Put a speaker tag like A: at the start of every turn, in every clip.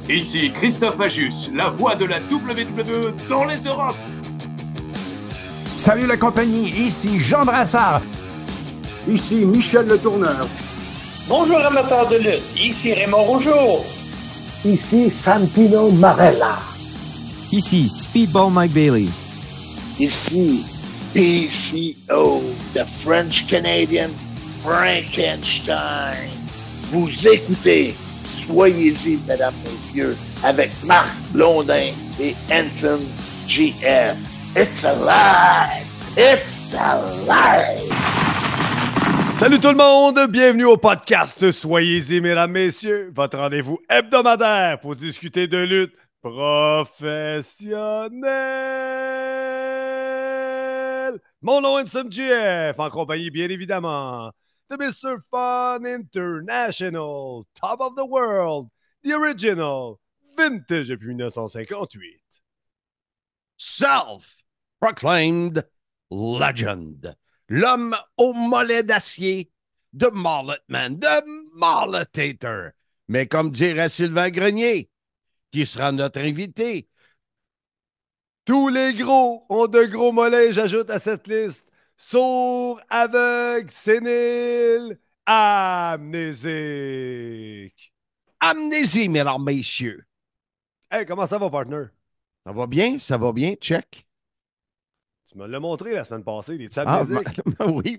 A: Ici Christophe Magius, la voix de la WWE dans les Europes.
B: Salut la compagnie, ici Jean Brassard.
C: Ici Michel Le Tourneur.
D: Bonjour amateurs de lutte, ici Raymond Rougeau.
E: Ici Santino Marella.
F: Ici Speedball Mike Bailey.
G: Ici PCO, the French Canadian Frankenstein. Vous écoutez, soyez-y, mesdames, messieurs, avec Marc Blondin et Hanson GF. It's alive! It's alive!
H: Salut tout le monde, bienvenue au podcast Soyez-y, mesdames, messieurs, votre rendez-vous hebdomadaire pour discuter de lutte professionnelle. Mon nom est Hanson GF, en compagnie bien évidemment de Mr. Fun International, Top of the World, The Original, Vintage depuis 1958.
I: Self-proclaimed legend. L'homme au mollet d'acier de Mulletman, de Mulletator. Mais comme dirait Sylvain Grenier, qui sera notre invité.
H: Tous les gros ont de gros mollets, j'ajoute à cette liste. Sourd, aveugle, sénile, amnésique.
I: Amnésie, mesdames, messieurs.
H: Hey, comment ça va, partner?
I: Ça va bien, check.
H: Tu me l'as montré la semaine passée, les amnésiques.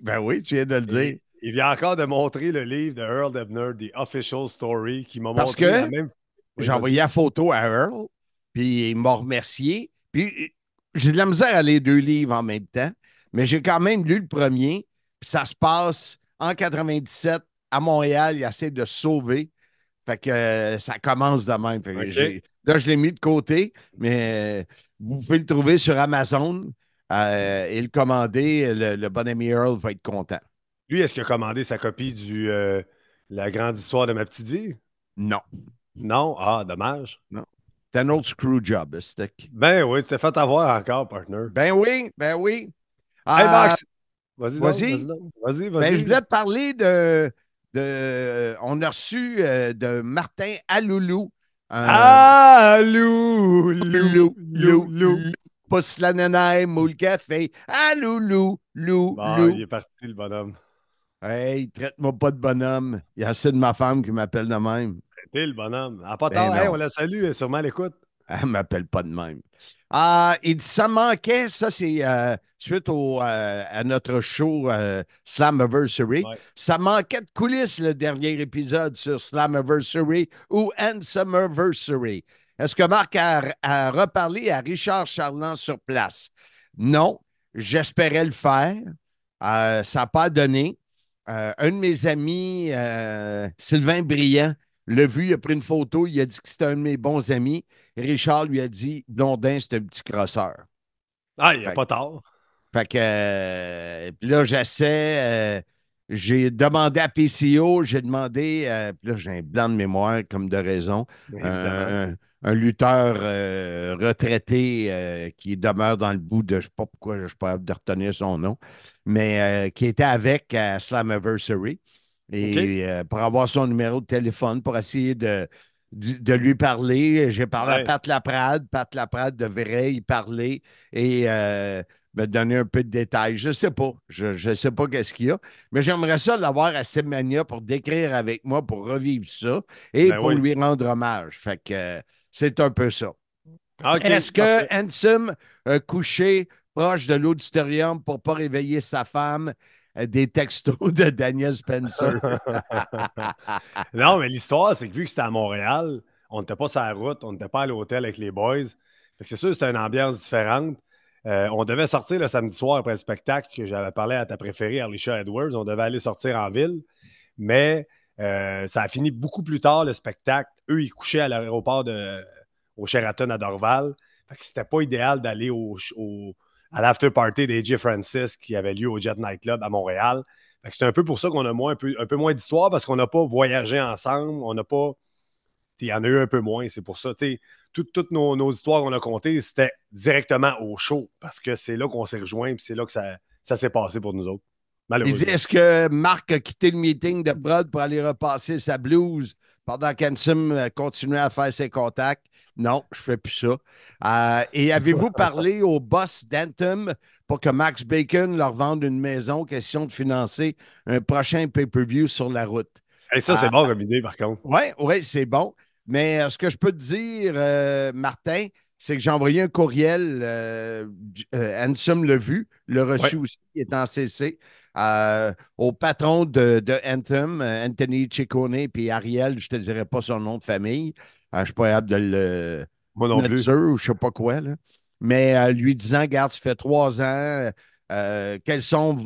I: Ben oui, tu viens de le dire.
H: Il vient encore de montrer le livre de Earl Hebner, The Official Story, qui m'a
I: Parce
H: montré
I: que
H: la même...
I: j'ai envoyé la photo à Earl, puis il m'a remercié. Puis j'ai de la misère à lire deux livres en même temps, mais j'ai quand même lu le premier, puis ça se passe en 97 à Montréal. Il essaie de se sauver. Fait que ça commence de même. Fait que là, je l'ai mis de côté, mais vous pouvez le trouver sur Amazon et le commander. Le bon ami Earl va être content.
H: Lui, est-ce qu'il a commandé sa copie du La grande histoire de ma petite vie?
I: Non.
H: Non? Ah, dommage.
I: Non. C'est un autre screw job, stick.
H: Ben oui, tu t'es fait avoir encore, partner.
I: Ben oui.
H: Hey, Max! Vas-y.
I: Ben, je voulais te parler on a reçu de Martin Aloulou.
H: Aloulou!
I: Pas la nenaille, ou le café. Aloulou! Lou!
H: Il est parti, le bonhomme.
I: Hey, traite-moi pas de bonhomme. Il y a assez de ma femme qui m'appelle de même.
H: T'es le bonhomme. Ah, pas tard. Hey, on la salue, elle est sûrement à l'écoute.
I: Elle m'appelle pas de même. Il dit, ça manquait, ça c'est suite à notre show Slammiversary. Ouais. Ça manquait de coulisses le dernier épisode sur Slammiversary ou Handsommiversary. Est-ce que Marc a reparlé à Richard Charland sur place? Non, j'espérais le faire. Ça n'a pas donné. Un de mes amis, Sylvain Briand, l'a vu, il a pris une photo, il a dit que c'était un de mes bons amis. Richard lui a dit, Blondin, c'est un petit crosseur.
H: Ah, il n'y a pas tard.
I: Fait que là, j'essaie. J'ai demandé à PCO, j'ai demandé, puis là, j'ai un blanc de mémoire, comme de raison. Un lutteur retraité qui demeure dans le bout de, je ne sais pas pourquoi, je ne suis pas capable de retenir son nom, mais qui était avec à Slammiversary. Et pour avoir son numéro de téléphone, pour essayer de lui parler. J'ai parlé à Pat Laprade. Pat Laprade devrait y parler et me donner un peu de détails. Je ne sais pas. Je ne sais pas qu'est-ce qu'il y a. Mais j'aimerais ça l'avoir à Semania pour décrire avec moi, pour revivre ça et pour lui rendre hommage. Fait que c'est un peu ça. Okay, est-ce que Handsome a couché proche de l'auditorium pour ne pas réveiller sa femme? Des textos de Daniel Spencer.
H: Non, mais l'histoire, c'est que vu que c'était à Montréal, on n'était pas sur la route, on n'était pas à l'hôtel avec les boys. C'est sûr que c'était une ambiance différente. On devait sortir le samedi soir après le spectacle que j'avais parlé à ta préférée, Alicia Edwards. On devait aller sortir en ville, mais ça a fini beaucoup plus tard, le spectacle. Eux, ils couchaient à l'aéroport au Sheraton à Dorval. Fait que c'était pas idéal d'aller à l'after party d'AJ Francis qui avait lieu au Jet Nightclub à Montréal. C'est un peu pour ça qu'on a un peu moins d'histoire parce qu'on n'a pas voyagé ensemble. On n'a pas. Il y en a eu un peu moins. C'est pour ça. Toutes nos histoires qu'on a contées, c'était directement au show parce que c'est là qu'on s'est rejoints et c'est là que ça s'est passé pour nous autres.
I: Il dit, est-ce que Marc a quitté le meeting de prod pour aller repasser sa blouse pendant qu'Ansem continuait à faire ses contacts. Non, je ne fais plus ça. Et avez-vous parlé au boss d'Anthem pour que Max Bacon leur vende une maison, question de financer un prochain pay-per-view sur la route?
H: Et ça, c'est bon comme idée, par contre.
I: Oui, oui, c'est bon. Mais ce que je peux te dire, Martin, c'est que j'ai envoyé un courriel. Ansem l'a vu, l'a reçu aussi, il est en CC. Au patron de Anthem, Anthony Ciccone, puis Ariel, je ne te dirai pas son nom de famille. Je ne suis pas capable de le.
H: Moi non plus.
I: Ou je ne sais pas quoi. Là. Mais lui disant, regarde, ça fait 3 ans, quels sont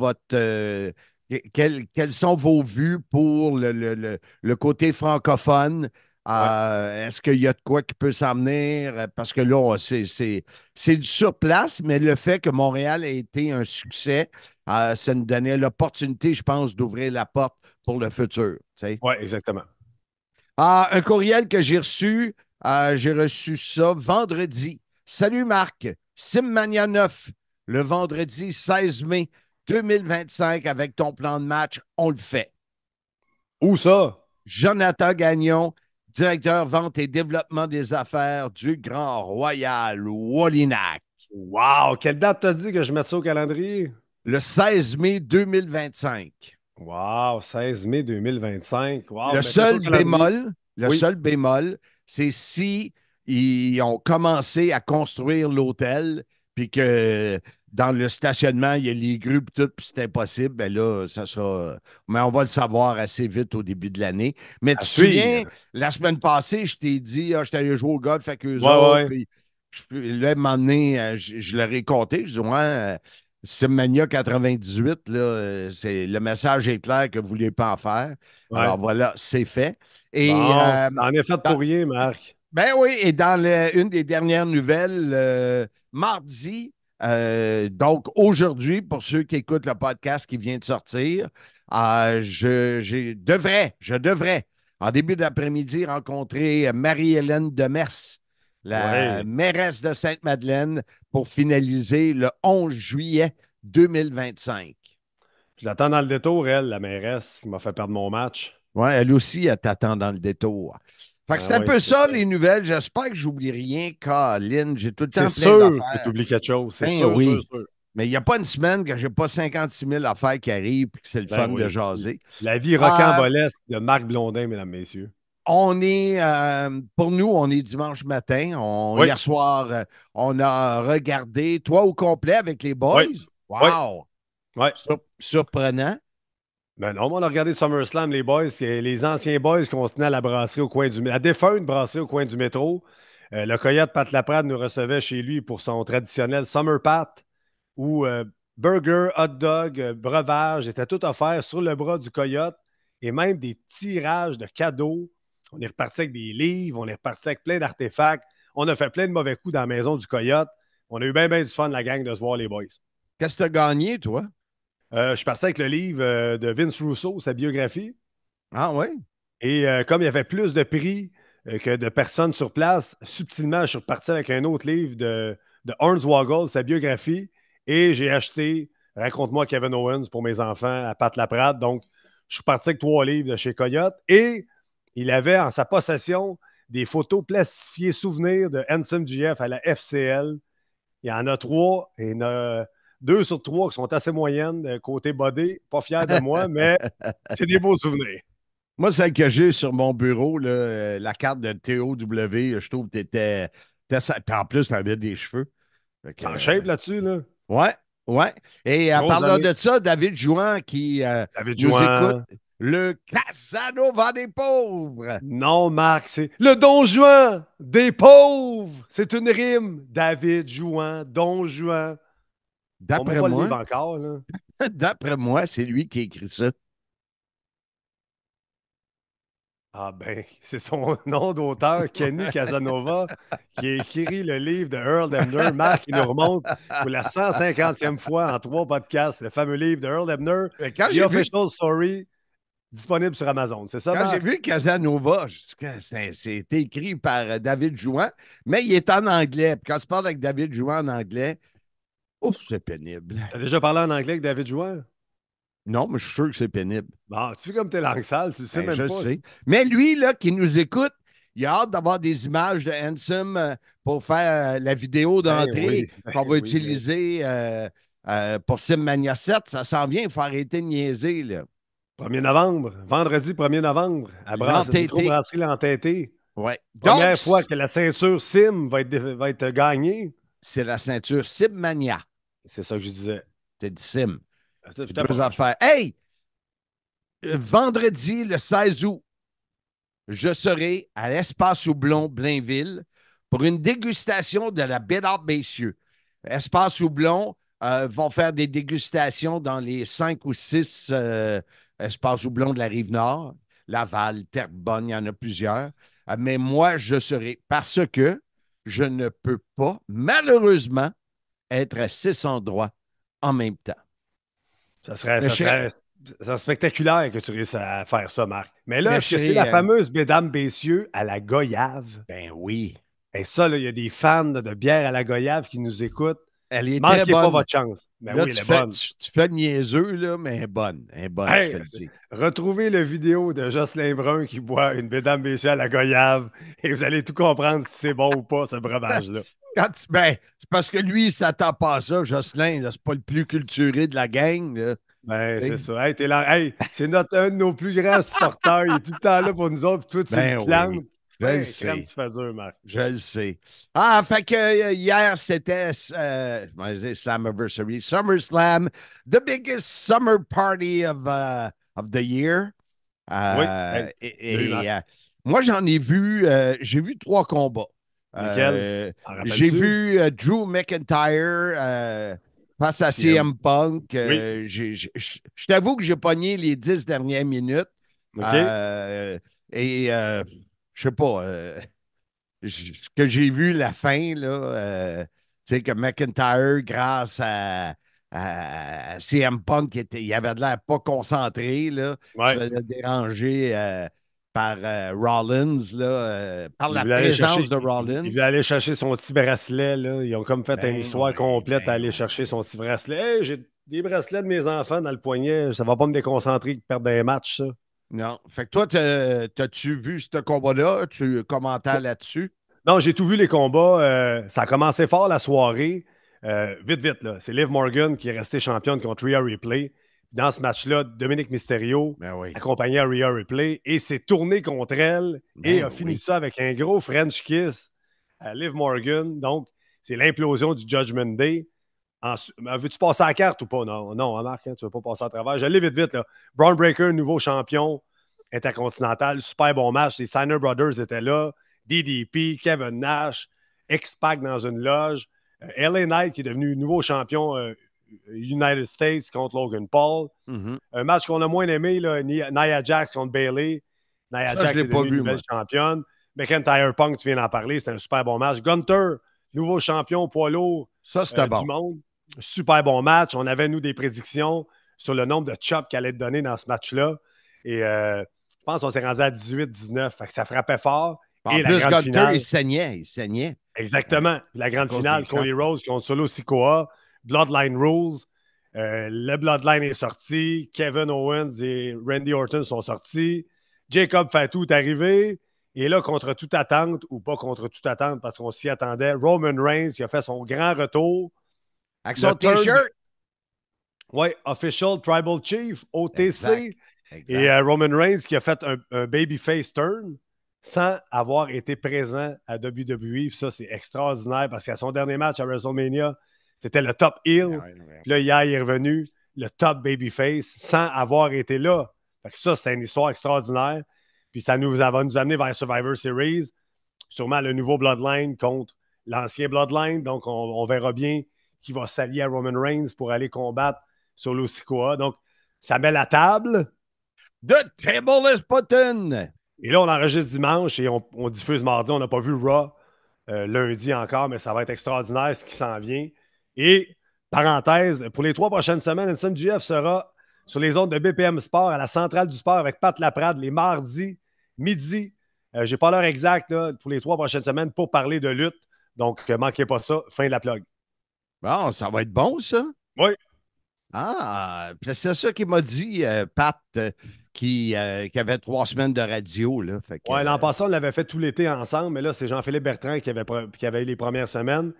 I: quelles sont vos vues pour le côté francophone? Est-ce qu'il y a de quoi qui peut s'emmener? Parce que là, c'est du surplace, mais le fait que Montréal ait été un succès, ça nous donnait l'opportunité, je pense, d'ouvrir la porte pour le futur.
H: Oui, exactement.
I: Un courriel que j'ai reçu ça vendredi. Salut Marc, Simmania 9, le vendredi 16 mai 2025 avec ton plan de match, on le fait.
H: Où ça?
I: Jonathan Gagnon, directeur vente et développement des affaires du Grand Royal Wallinac.
H: Wow! Quelle date t'as dit que je mette ça au calendrier?
I: Le 16 mai 2025.
H: Wow! 16 mai 2025. Wow!
I: Le seul bémol, c'est si ils ont commencé à construire l'hôtel, puis que dans le stationnement, il y a les grues et tout, puis c'est impossible, ben là, ça sera. Mais on va le savoir assez vite au début de l'année. Mais tu te souviens, la semaine passée, je t'ai dit, je suis allé jouer au golf avec eux autres, puis là, à un moment donné, je leur ai compté, je dis, ouais, Simmania 98, là, le message est clair que vous ne voulez pas en faire. Ouais. Alors voilà, c'est fait. Et,
H: en est fait pour rien, Marc.
I: Ben oui, et dans une des dernières nouvelles, mardi, donc aujourd'hui, pour ceux qui écoutent le podcast qui vient de sortir, je devrais, en début d'après-midi, rencontrer Marie-Hélène Demers, la mairesse de Sainte-Madeleine, pour finaliser le 11 juillet 2025.
H: Je l'attends dans le détour, elle, la mairesse, qui m'a fait perdre mon match.
I: Oui, elle aussi, elle t'attend dans le détour. Fait que c'est un peu ça, les nouvelles. J'espère que j'oublie rien, Colin. J'ai tout le temps plein d'affaires.
H: C'est sûr que tu oublies quelque chose. C'est
I: sûr, oui. Sûr. Mais il n'y a pas une semaine que je n'ai pas 56 000 affaires qui arrivent et que c'est le fun de jaser.
H: La vie rocambolesque de Marc Blondin, mesdames, messieurs.
I: On est, pour nous, on est dimanche matin. Hier soir, on a regardé, toi au complet avec les boys. Wow!
H: Ouais.
I: Surprenant.
H: Ben non, on a regardé SummerSlam, les boys, les anciens boys qu'on se tenait à la brasserie au coin la défunte brasserie au coin du métro. Le Coyote Pat Laprade nous recevait chez lui pour son traditionnel Summer Pat, où burger, hot dog, breuvage étaient tout offerts sur le bras du Coyote et même des tirages de cadeaux. On est reparti avec des livres, on est reparti avec plein d'artefacts. On a fait plein de mauvais coups dans la maison du Coyote. On a eu bien du fun, la gang, de se voir, les boys.
I: Qu'est-ce que tu as gagné, toi?
H: Je suis parti avec le livre de Vince Russo, sa biographie.
I: Ah oui?
H: Et comme il y avait plus de prix que de personnes sur place, subtilement, je suis reparti avec un autre livre de Hornswoggle, sa biographie. Et j'ai acheté Raconte-moi Kevin Owens pour mes enfants à Pat Laprade. Donc, je suis parti avec 3 livres de chez Coyote. Et il avait en sa possession des photos plastifiées souvenirs de Handsome GF à la FCL. Il y en a 3 et il y en a 2 sur 3 qui sont assez moyennes côté body. Pas fier de moi, mais c'est des beaux souvenirs.
I: Moi, celle que j'ai sur mon bureau, là, la carte de TOW, je trouve que t'étais. En plus, tu avais des cheveux.
H: En shape là-dessus, là.
I: Ouais. Et en parlant de ça, David Jouan qui nous écoute. Le Casanova des pauvres.
H: Non, Marc, c'est le Don Juan des pauvres. C'est une rime. David Jouan, Don Juan.
I: D'après moi,
H: encore, là.
I: D'après moi, c'est lui qui a écrit ça.
H: Ah ben, c'est son nom d'auteur, Kenny Casanova, qui a écrit le livre de Earl Hebner. Marc, il nous remonte pour la 150e fois en 3 podcasts, le fameux livre de Earl Hebner, The Official Story, disponible sur Amazon. C'est ça,
I: Quand j'ai vu Casanova, c'est écrit par David Jouan, mais il est en anglais. Puis quand tu parles avec David Jouan en anglais, ouf, c'est pénible.
H: Tu as déjà parlé en anglais avec David Jouan?
I: Non, mais je suis sûr que c'est pénible.
H: Bon, tu fais comme tes langues sales, tu le sais
I: Ben,
H: même
I: je
H: pas.
I: le sais. Mais lui, là, qui nous écoute, il a hâte d'avoir des images de Handsome pour faire la vidéo
H: Ben
I: d'entrée
H: oui, ben
I: qu'on va
H: oui,
I: utiliser pour SimMania 7. Ça s'en vient, il faut arrêter de niaiser, là.
H: 1er novembre, vendredi 1er novembre, à
I: L'entêté.
H: Microbrasserie L'Entêté.
I: Ouais. Donc,
H: Première fois que la ceinture Sim va être gagnée.
I: c'est la ceinture SimMania.
H: C'est ça que je disais.
I: T'as dit Sim.
H: C'est
I: C'est deux affaires. Hey! Vendredi, le 16 août, je serai à l'Espace Houblon Blainville pour une dégustation de la Bédard Messieurs. Espace Houblon vont faire des dégustations dans les 5 ou 6 espaces Houblon de la Rive-Nord, Laval, Terrebonne, il y en a plusieurs. Mais moi, je serai parce que je ne peux pas, malheureusement, être à 6 endroits en même temps.
H: Ça serait spectaculaire que tu réussisses à faire ça, Marc. Mais là, est-ce que c'est la
I: chérie,
H: fameuse Mesdames Bessieux à la Goyave?
I: Ben oui.
H: Et ça, il y a des fans de bière à la Goyave qui nous écoutent.
I: Elle est
H: Manquez
I: très bonne.
H: pas votre chance. Ben
I: là,
H: oui, elle est
I: fais,
H: bonne.
I: tu fais niaiseux, là, mais elle est bonne. Elle est bonne,
H: Hey,
I: je te le dis.
H: retrouvez la vidéo de Jocelyn Brun qui boit une Mesdames Bessieux à la Goyave et vous allez tout comprendre si c'est bon ou pas, ce breuvage-là.
I: Ben, c'est parce que lui, il s'attend pas à ça, Jocelyn. C'est pas le plus culturé de la gang. Là.
H: Ben, c'est ça. Hey, t'es là. Hey, c'est un de nos plus grands supporters. Il est tout le temps là pour nous autres. Puis toi, tu
I: Ben
H: le plantes.
I: oui. Je le sais.
H: Tu fais dur, Marc.
I: Je le sais. Ah, fait que hier, c'était Slammiversary, SummerSlam, the biggest summer party of the year.
H: Oui.
I: Moi, j'en ai vu, j'ai vu 3 combats. J'ai vu Drew McIntyre face à CM Punk. Je t'avoue que j'ai pogné les 10 dernières minutes.
H: Okay.
I: Je sais pas, que j'ai vu la fin, là, tu sais, que McIntyre, grâce à CM Punk, il avait de l'air pas concentré, là, se faisait déranger par Rollins, là, par la présence de Rollins.
H: Il voulait aller chercher son petit bracelet, là. Ils ont comme fait une histoire complète à aller chercher son petit bracelet. Hey, j'ai des bracelets de mes enfants dans le poignet, ça va pas me déconcentrer qu'ils perdent des matchs, ça.
I: Non. Fait que toi, t'as-tu vu ce combat-là? Tu commentais là-dessus?
H: Non, j'ai tout vu les combats. Ça a commencé fort la soirée. Vite, là. C'est Liv Morgan qui est restée championne contre Rhea Ripley. Dans ce match-là, Dominic Mysterio accompagnait Rhea Ripley et s'est tourné contre elle et a fini ça avec un gros French kiss à Liv Morgan. Donc, c'est l'implosion du Judgment Day. Veux-tu passer à la carte ou pas? Non, Marc, tu ne veux pas passer à travers. Je l'ai vite, là. Braun Breaker, nouveau champion intercontinental. Super bon match. Les Steiner Brothers étaient là. DDP, Kevin Nash, X-Pac dans une loge. LA Knight qui est devenu nouveau champion United States contre Logan Paul. Un match qu'on a moins aimé, là, Nia Jax contre Bayley. Nia Jax est devenue nouvelle championne. McIntyre Punk, tu viens d'en parler, c'était un super bon match. Gunther, nouveau champion poids lourd du monde. Super bon match. On avait, nous, des prédictions sur le nombre de chops qu'elle allait te donner dans ce match-là. Et je pense qu'on s'est rendu à 18-19. Fait que ça frappait fort.
I: En
H: et
I: plus, Gunther,
H: finale,
I: il saignait.
H: Exactement. La grande finale, Cody Rhodes contre Solo Sikoa. Bloodline Rules. Le Bloodline est sorti. Kevin Owens et Randy Orton sont sortis. Jacob Fatu est arrivé. Et là, contre toute attente, ou pas contre toute attente, parce qu'on s'y attendait, Roman Reigns qui a fait son grand retour.
I: Avec son T-shirt.
H: Oui, Official Tribal Chief, OTC.
I: Exact.
H: Et Roman Reigns qui a fait un babyface turn sans avoir été présent à WWE. Puis ça, c'est extraordinaire parce qu'à son dernier match à WrestleMania, c'était le top heel. Puis là, hier, il est revenu le top babyface sans avoir été là. Fait que ça, c'était une histoire extraordinaire. Puis ça va nous amener vers Survivor Series. Sûrement le nouveau Bloodline contre l'ancien Bloodline. Donc, on verra bien qui va s'allier à Roman Reigns pour aller combattre Solo Sikoa. Donc, ça met la table.
I: The table is button!
H: Et là, on enregistre dimanche et on diffuse mardi. On n'a pas vu Raw lundi encore, mais ça va être extraordinaire ce qui s'en vient. Et, parenthèse, pour les 3 prochaines semaines, Handsome GF sera sur les ondes de BPM Sport à la centrale du sport avec Pat Laprade les mardis, midi. Je n'ai pas l'heure exacte là, pour les 3 prochaines semaines pour parler de lutte. Donc, manquez pas ça. Fin de la plug.
I: Bon, ça va être bon, ça.
H: Oui.
I: Ah, c'est ça qu'il m'a dit, Pat, qui avait 3 semaines de radio. Là, fait que,
H: Ouais, l'an passé, on l'avait fait tout l'été ensemble, mais là, c'est Jean-Philippe Bertrand qui avait eu les premières semaines.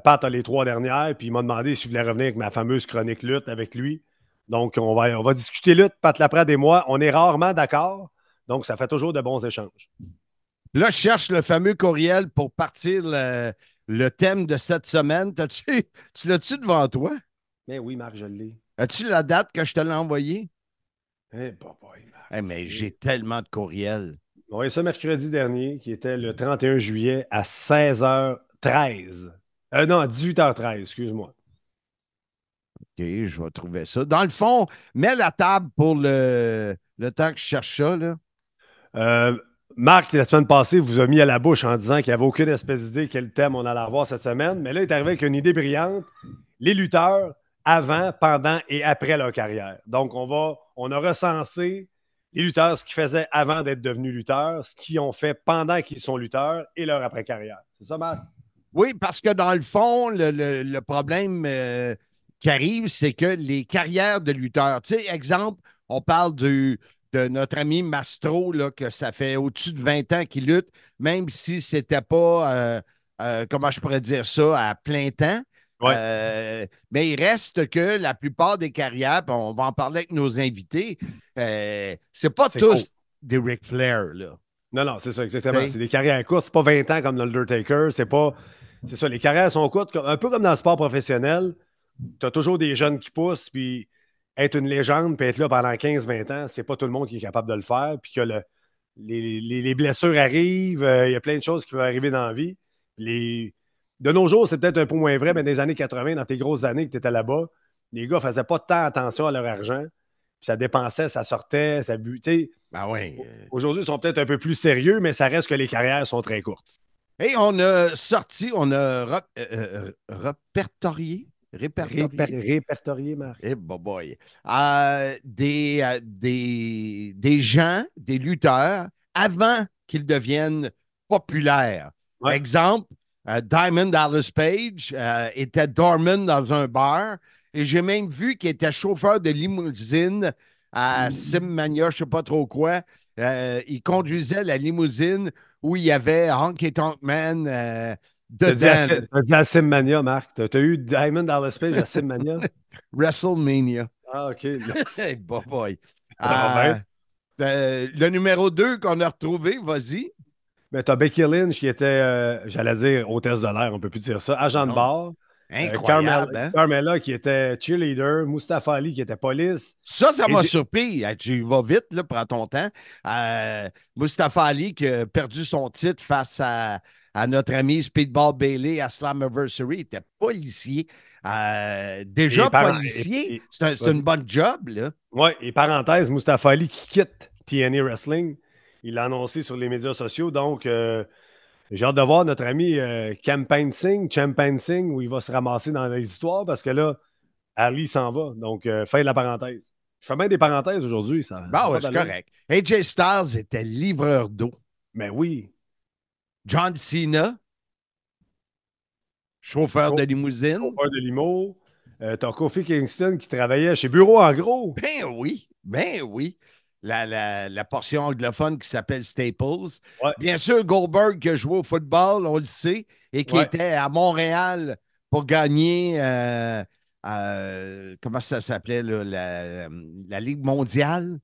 H: Pat a les 3 dernières, puis il m'a demandé si je voulais revenir avec ma fameuse chronique lutte avec lui. Donc, on va discuter lutte, Pat Laprade et moi. On est rarement d'accord, donc ça fait toujours de bons échanges.
I: là, je cherche le fameux courriel pour partir le thème de cette semaine. Tu l'as-tu devant toi?
H: Mais oui, Marc, je l'ai.
I: As-tu la date que je te l'ai envoyée?
H: Eh, boy, Marc.
I: Eh, mais j'ai tellement de courriels.
H: On a eu ça mercredi dernier, qui était le 31 juillet à 16h13. Non, à 18h13, excuse-moi.
I: OK, je vais trouver ça. Dans le fond, mets la table pour le temps que je cherche ça, là.
H: Marc, la semaine passée, vous a mis à la bouche en disant qu'il n'y avait aucune espèce d'idée quel thème on allait avoir cette semaine. Mais là, il est arrivé avec une idée brillante. Les lutteurs, avant, pendant et après leur carrière. Donc, on a recensé les lutteurs, ce qu'ils faisaient avant d'être devenus lutteurs, ce qu'ils ont fait pendant qu'ils sont lutteurs et leur après-carrière. C'est ça, Marc?
I: Oui, parce que dans le fond, le problème qui arrive, c'est que les carrières de lutteurs, tu sais, exemple, on parle de notre ami Mastro, là, que ça fait au-dessus de 20 ans qu'il lutte, même si c'était pas, comment je pourrais dire ça, à plein temps.
H: Ouais.
I: Mais il reste que la plupart des carrières, puis on va en parler avec nos invités, c'est pas tous
H: cool.
I: des Ric Flair, là.
H: Non, c'est ça, exactement.
I: Oui.
H: C'est des carrières courtes. C'est pas 20 ans comme l'Undertaker. C'est ça, les carrières sont courtes. Un peu comme dans le sport professionnel, tu as toujours des jeunes qui poussent, puis être une légende, puis être là pendant 15-20 ans, c'est pas tout le monde qui est capable de le faire, puis que les blessures arrivent, il y a plein de choses qui peuvent arriver dans la vie. De nos jours, c'est peut-être un peu moins vrai, mais dans les années 80, dans tes grosses années que tu étais là-bas, les gars faisaient pas tant attention à leur argent, puis ça dépensait, ça sortait, ça butait.
I: Ben oui.
H: Aujourd'hui, ils sont peut-être un peu plus sérieux, mais ça reste que les carrières sont très courtes.
I: Et on a sorti, on a répertorié,
H: Marc.
I: Eh, boy. Des gens, des lutteurs, avant qu'ils deviennent populaires.
H: Ouais.
I: Exemple, Diamond Dallas Page était doorman dans un bar. Et j'ai même vu qu'il était chauffeur de limousine à Simmania, je ne sais pas trop quoi. Il conduisait la limousine où il y avait Honky Tonk Man dedans.
H: T'as dit à Simmania, Marc. T'as eu Diamond Dallas Page à Simmania?
I: WrestleMania.
H: Ah, OK.
I: Hey, boy.
H: Ben.
I: Le numéro 2 qu'on a retrouvé, vas-y.
H: Mais t'as Becky Lynch qui était, j'allais dire, hôtesse de l'air, on peut plus dire ça, agent de bar.
I: Incroyable,
H: Carmella qui était cheerleader, Mustafa Ali qui était police.
I: Ça m'a surpris. Tu vas vite, là, prends ton temps. Mustafa Ali qui a perdu son titre face à notre ami Speedball Bailey à Slammiversary, il était policier. Déjà policier, c'est une bonne job, là.
H: Oui, et parenthèse, Mustafa Ali qui quitte TNA Wrestling. Il l'a annoncé sur les médias sociaux, donc j'ai hâte de voir notre ami Champagne Singh, où il va se ramasser dans les histoires, parce que là, Ali s'en va. Donc, fin de la parenthèse. Je fais bien des parenthèses aujourd'hui.
I: Ouais, c'est correct. AJ Styles était livreur d'eau.
H: Mais oui.
I: John Cena, chauffeur de limousine.
H: Chauffeur de limo. T'as Kofi Kingston qui travaillait chez Bureau en gros.
I: Ben oui. La portion anglophone qui s'appelle Staples.
H: Ouais.
I: Bien sûr, Goldberg qui a joué au football, on le sait, et qui était à Montréal pour gagner, comment ça s'appelait, là, la Ligue mondiale.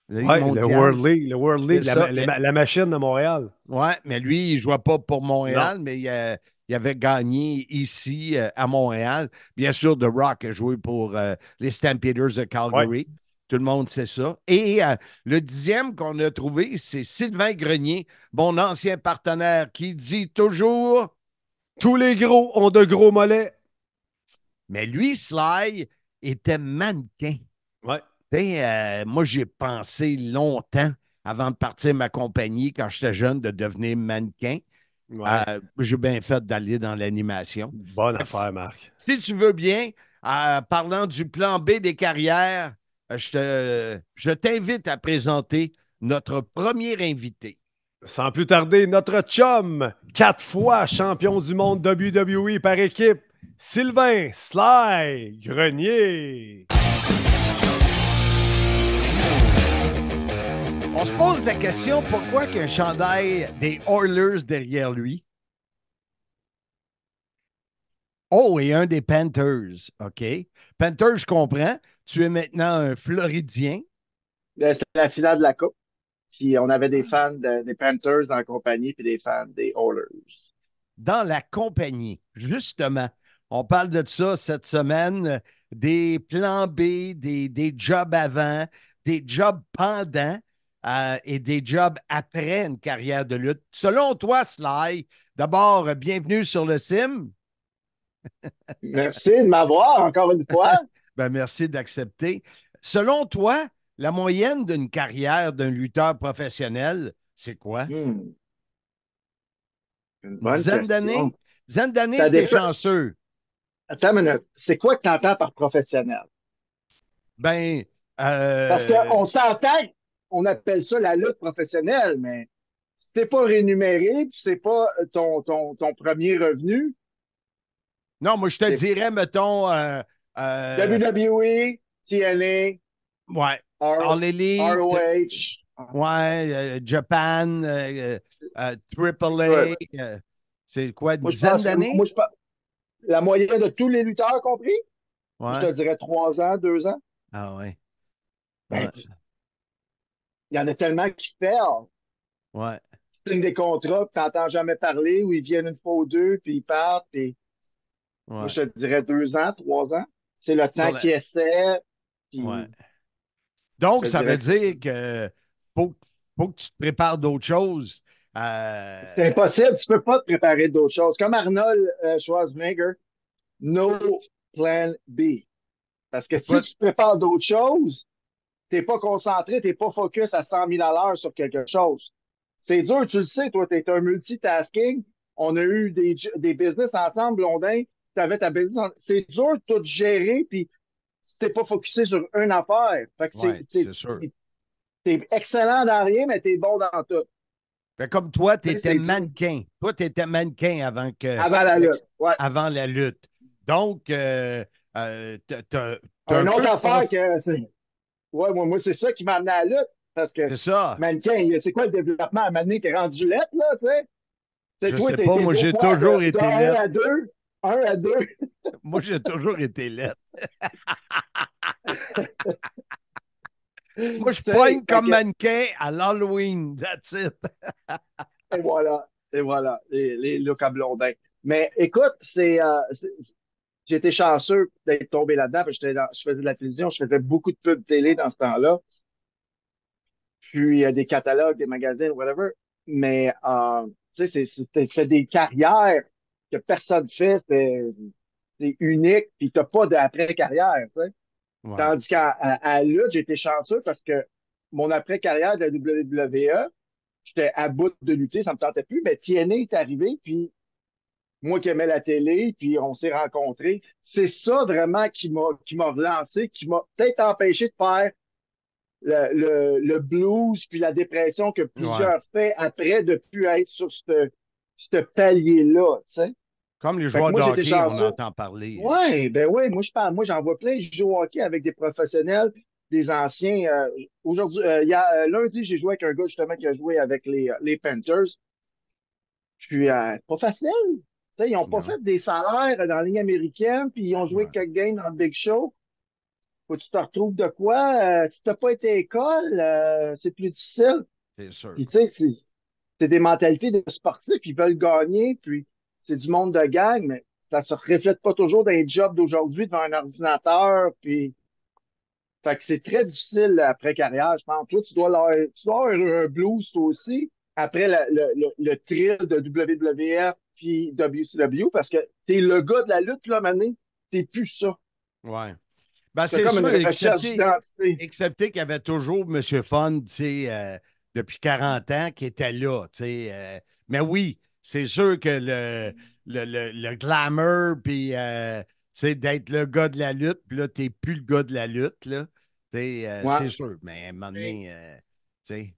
H: Le World League, la machine de Montréal.
I: Oui, mais lui, il ne jouait pas pour Montréal, mais il avait gagné ici à Montréal. Bien sûr, The Rock a joué pour les Stampeders de Calgary. Ouais. Tout le monde sait ça. Et le 10e qu'on a trouvé, c'est Sylvain Grenier, mon ancien partenaire, qui dit toujours «
H: Tous les gros ont de gros mollets. »
I: Mais lui, Sly, était mannequin.
H: Ouais.
I: Moi, j'ai pensé longtemps, avant de partir ma compagnie, quand j'étais jeune, de devenir mannequin. Ouais. J'ai bien fait d'aller dans l'animation.
H: Bonne affaire, Marc.
I: Si tu veux bien, parlant du plan B des carrières, je t'invite à présenter notre premier invité.
H: Sans plus tarder, notre chum, 4 fois champion du monde WWE par équipe, Sylvain Sly Grenier.
I: On se pose la question, pourquoi qu'il y a un chandail des Oilers derrière lui? Oh, et un des Panthers, OK. Panthers, je comprends. Tu es maintenant un Floridien.
E: C'était la finale de la Coupe. Puis on avait des fans des Panthers dans la compagnie, puis des fans des Oilers.
I: Dans la compagnie, justement. On parle de ça cette semaine, des plans B, des jobs avant, des jobs pendant et des jobs après une carrière de lutte. Selon toi, Sly, d'abord, bienvenue sur le Sim.
E: Merci de m'avoir encore une fois.
I: Ben, merci d'accepter. Selon toi, la moyenne d'une carrière d'un lutteur professionnel, c'est quoi?
E: Une
I: Une
E: bonne
I: dizaine d'années?
E: question.
I: Dizaine d'années,
E: Ça
I: t'es
E: dépend.
I: chanceux.
E: Attends une minute. C'est quoi que tu entends par professionnel?
I: Ben,
E: Parce qu'on s'entend, on appelle ça la lutte professionnelle, mais si t'es pas rémunéré, puis c'est pas ton premier revenu,
I: non, moi, je te dirais, mettons,
E: WWE, TNA,
I: ouais, All Elite,
E: ROH.
I: ouais, Japan, AAA, c'est quoi, une
E: Moi, je
I: dizaine
E: pense que
I: d'années?
E: moi, la moyenne de tous les lutteurs compris, je te
I: Ouais.
E: dirais 3 ans, 2 ans.
I: Ah ouais.
E: Ben,
I: Ouais.
E: il y en a tellement qui perdent.
I: Ouais.
E: Ils signent des contrats, puis tu n'entends jamais parler, ou ils viennent une fois ou deux, puis ils partent. Puis moi,
I: Ouais.
E: je te dirais 2 ans, 3 ans. C'est le
I: Sur
E: temps
I: la-
E: qu'ils essaient. Puis
I: Ouais. Donc,
E: je te
I: ça veut
E: dirais
I: dire que faut que tu te prépares d'autres choses.
E: c'est impossible. Tu ne peux pas te préparer d'autres choses. Comme Arnold Schwarzenegger, no plan B. Parce que si
I: Écoute,
E: tu te prépares d'autres choses, tu n'es pas concentré, tu n'es pas focus à 100 000 à l'heure sur quelque chose. C'est dur, tu le sais, toi, tu es un multitasking. On a eu des business ensemble, Blondin. Tu avais ta business. C'est dur de tout gérer, puis si tu n'es pas focusé sur une affaire. Fait que
I: ouais, c'est sûr.
E: t'es excellent dans rien, mais tu es bon dans tout.
I: Fait comme toi, tu
E: Tu sais,
I: étais
E: c'est dur.
I: mannequin. Toi, tu étais mannequin
E: Avant la lutte. Ouais.
I: avant la lutte. Donc, t'as un
E: Une
I: peu
E: autre
I: de
E: affaire que ouais, moi, c'est ça qui m'a amené à la lutte. Parce que
I: C'est ça.
E: mannequin, c'est quoi le développement à Mané qui est rendu lettre, là, tu sais? Tu sais,
I: Je
E: toi,
I: sais pas, moi, j'ai toujours été
E: de 1
I: lettre.
E: à 2. 1 à 2.
I: Moi, j'ai toujours été lettre. Moi, je poigne comme mannequin à l'Halloween. That's it.
E: Et voilà. Et voilà. Les looks à Blondin. Mais écoute, j'ai été chanceux d'être tombé là-dedans. Parce que je faisais de la télévision, je faisais beaucoup de pubs télé dans ce temps-là. Puis des catalogues, des magazines, whatever. Mais tu sais, c'est des carrières que personne ne fait. C'est unique. Puis tu n'as pas d'après-carrière, tu sais.
I: Ouais.
E: Tandis qu'à lutte, j'ai été chanceux parce que mon après-carrière de la WWE, j'étais à bout de lutter, ça ne me tentait plus, mais TNA est arrivé, puis moi qui aimais la télé, puis on s'est rencontrés. C'est ça vraiment qui m'a relancé, qui m'a peut-être empêché de faire le blues puis la dépression que plusieurs fait après de plus être sur ce palier-là, tu sais.
I: Comme les
E: Fait que
I: joueurs de
E: moi, j'étais
I: hockey, on
E: chanceux.
I: entend parler.
E: Oui, ben oui, moi j'en vois plein. Je joue au hockey avec des professionnels, des anciens. Aujourd'hui, lundi, j'ai joué avec un gars justement qui a joué avec les Panthers. Puis c'est pas facile. Tu sais, ils n'ont pas
I: Non.
E: fait des salaires dans la ligne américaine, puis ils ont joué
I: Ouais.
E: quelques games dans le Big Show. Faut que tu te retrouves de quoi? Si tu n'as pas été à école, c'est plus difficile.
I: C'est sûr.
E: Puis tu sais, c'est des mentalités de sportifs, ils veulent gagner, puis c'est du monde de gang, mais ça se reflète pas toujours dans les jobs d'aujourd'hui devant un ordinateur, puis fait que c'est très difficile après carrière, je pense. Toi, tu dois avoir un blues toi aussi après le thrill de WWF puis WCW parce que t'es le gars de la lutte, là, Mané. T'es plus ça.
I: Ouais. Ben,
E: C'est
I: c'est
E: comme
I: sûr,
E: une recherche d'identité.
I: excepté qu'il y avait toujours M. Fun, tu sais, depuis 40 ans, qui était là, tu sais. Mais oui, c'est sûr que le glamour, puis, tu sais, d'être le gars de la lutte, puis là, t'es plus le gars de la lutte, là.
E: Ouais.
I: C'est sûr, mais à un moment donné, tu sais,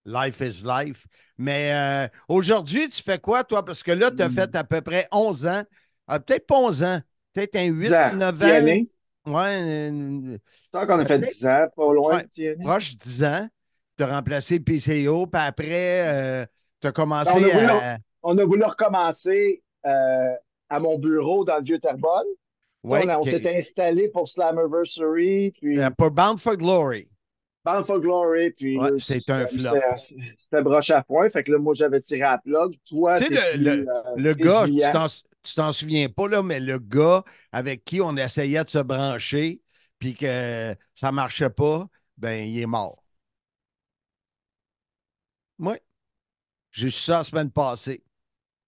I: life is life. Mais aujourd'hui, tu fais quoi, toi? Parce que là, tu as fait à peu près 11 ans. Peut-être pas 11 ans. Peut-être un 8, 9 ans. Ouais.
E: Je pense qu'on a fait 10 ans, pas loin
I: Ouais,
E: de TNA.
I: proche 10 ans. tu as remplacé le PCO, puis après, tu as commencé
E: On a voulu recommencer à mon bureau dans le Vieux-Terrebonne.
I: Ouais,
E: On s'était installé pour Slammiversary, puis
I: pour Bound for Glory.
E: Bound for Glory, puis
I: Ouais,
E: là,
I: c'est un flop.
E: C'était broche à foin. Fait que là, moi, j'avais tiré à la plug. Toi,
I: Tu
E: t'es
I: sais,
E: plus
I: le gars,
E: résilient.
I: tu t'en souviens pas, là, mais le gars avec qui on essayait de se brancher, puis que ça marchait pas, ben, il est mort. Oui, j'ai su ça la semaine passée.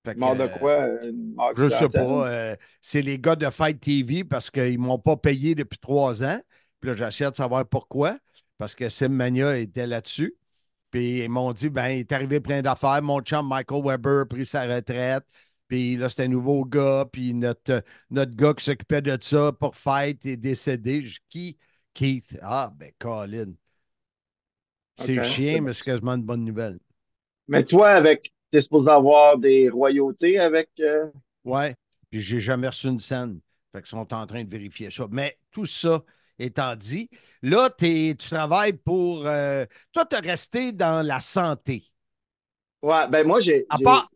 I: Fait que,
E: Mort de quoi? Mort
I: je sais
E: accidentelle?
I: pas. C'est les gars de Fight TV parce qu'ils ne m'ont pas payé depuis 3 ans. Puis là, j'essaie de savoir pourquoi. Parce que Simmania était là-dessus. Puis ils m'ont dit, ben, il est arrivé plein d'affaires. Mon chum Michael Weber a pris sa retraite. Puis là, c'est un nouveau gars. Puis notre gars qui s'occupait de ça pour Fight est décédé. Je dis, qui? Keith. Ah, ben, Colin. C'est
E: OK.
I: chiant, mais c'est quasiment une bonne nouvelle.
E: Mais toi, t'es supposé avoir des royautés avec.
I: Ouais. Puis j'ai jamais reçu une scène. Fait qu'ils sont en train de vérifier ça. Mais tout ça étant dit, là, tu travailles pour. Toi, tu es resté dans la santé.
E: Ouais, ben moi,
I: À part.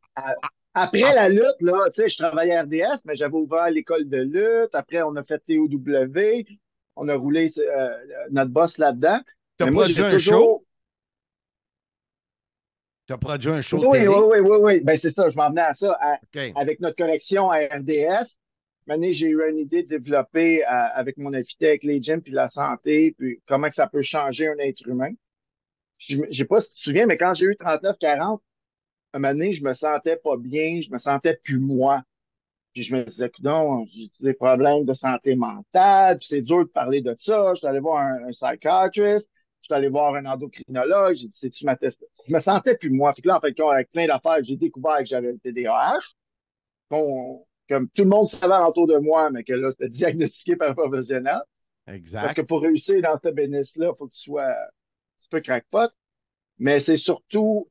E: après la lutte, là, tu sais, je travaillais à RDS, mais j'avais ouvert l'école de lutte. Après, on a fait TOW. On a roulé notre boss là-dedans.
I: Tu as
E: Mais moi,
I: produit
E: j'ai
I: un
E: toujours.
I: show? Tu as produit un show
E: Oui,
I: télé?
E: oui, oui, oui, oui. Ben, c'est ça, je m'en venais à ça.
I: OK.
E: Avec notre connexion à RDS, maintenant, j'ai eu une idée de développer avec mon invité avec les gyms puis la santé, puis comment que ça peut changer un être humain. Je ne sais pas si tu te souviens, mais quand j'ai eu 39-40, un moment donné, je me sentais pas bien, je me sentais plus moi. Puis je me disais, non, j'ai des problèmes de santé mentale, puis c'est dur de parler de ça. Je suis allé voir un psychiatrist, je suis allé voir un endocrinologue, j'ai dit, c'est-tu ma test? Je me sentais plus moi. Fait que là, en fait, avec plein d'affaires, j'ai découvert que j'avais le TDAH. Comme tout le monde savait autour de moi, mais que là, c'était diagnostiqué par un professionnel. Parce
I: Exact.
E: que pour réussir dans ce business-là, il faut que tu sois un petit peu crackpot. Mais c'est surtout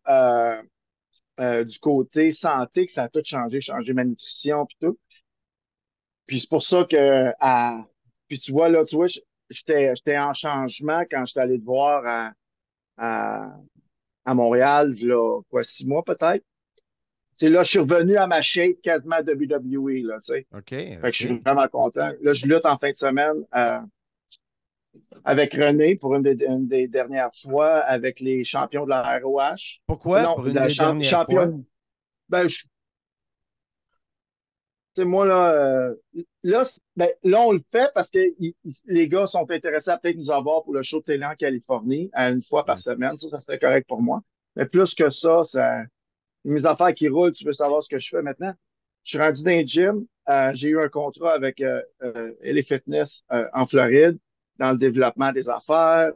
E: du côté santé que ça a tout changé, changé ma nutrition puis tout. Puis c'est pour ça que puis tu vois, là, j'étais en changement quand j'étais allé te voir à, à Montréal, là, quoi, 6 mois peut-être. C'est là, je suis revenu à ma shape quasiment WWE, là, tu sais.
I: OK,
E: Fait que je suis
I: OK.
E: vraiment content. Là, je lutte en fin de semaine avec René pour une des dernières fois avec les champions de la ROH.
I: Pourquoi?
E: Non,
I: Pour une des dernières fois?
E: championne. Ben, tu sais, moi, là, on le fait parce que les gars sont intéressés à peut-être nous avoir pour le show de télé en Californie à une fois par
I: Ouais.
E: semaine. Ça serait correct pour moi. Mais plus que ça, mes affaires qui roulent, tu veux savoir ce que je fais maintenant? Je suis rendu dans un gym. J'ai eu un contrat avec LA Fitness en Floride dans le développement des affaires.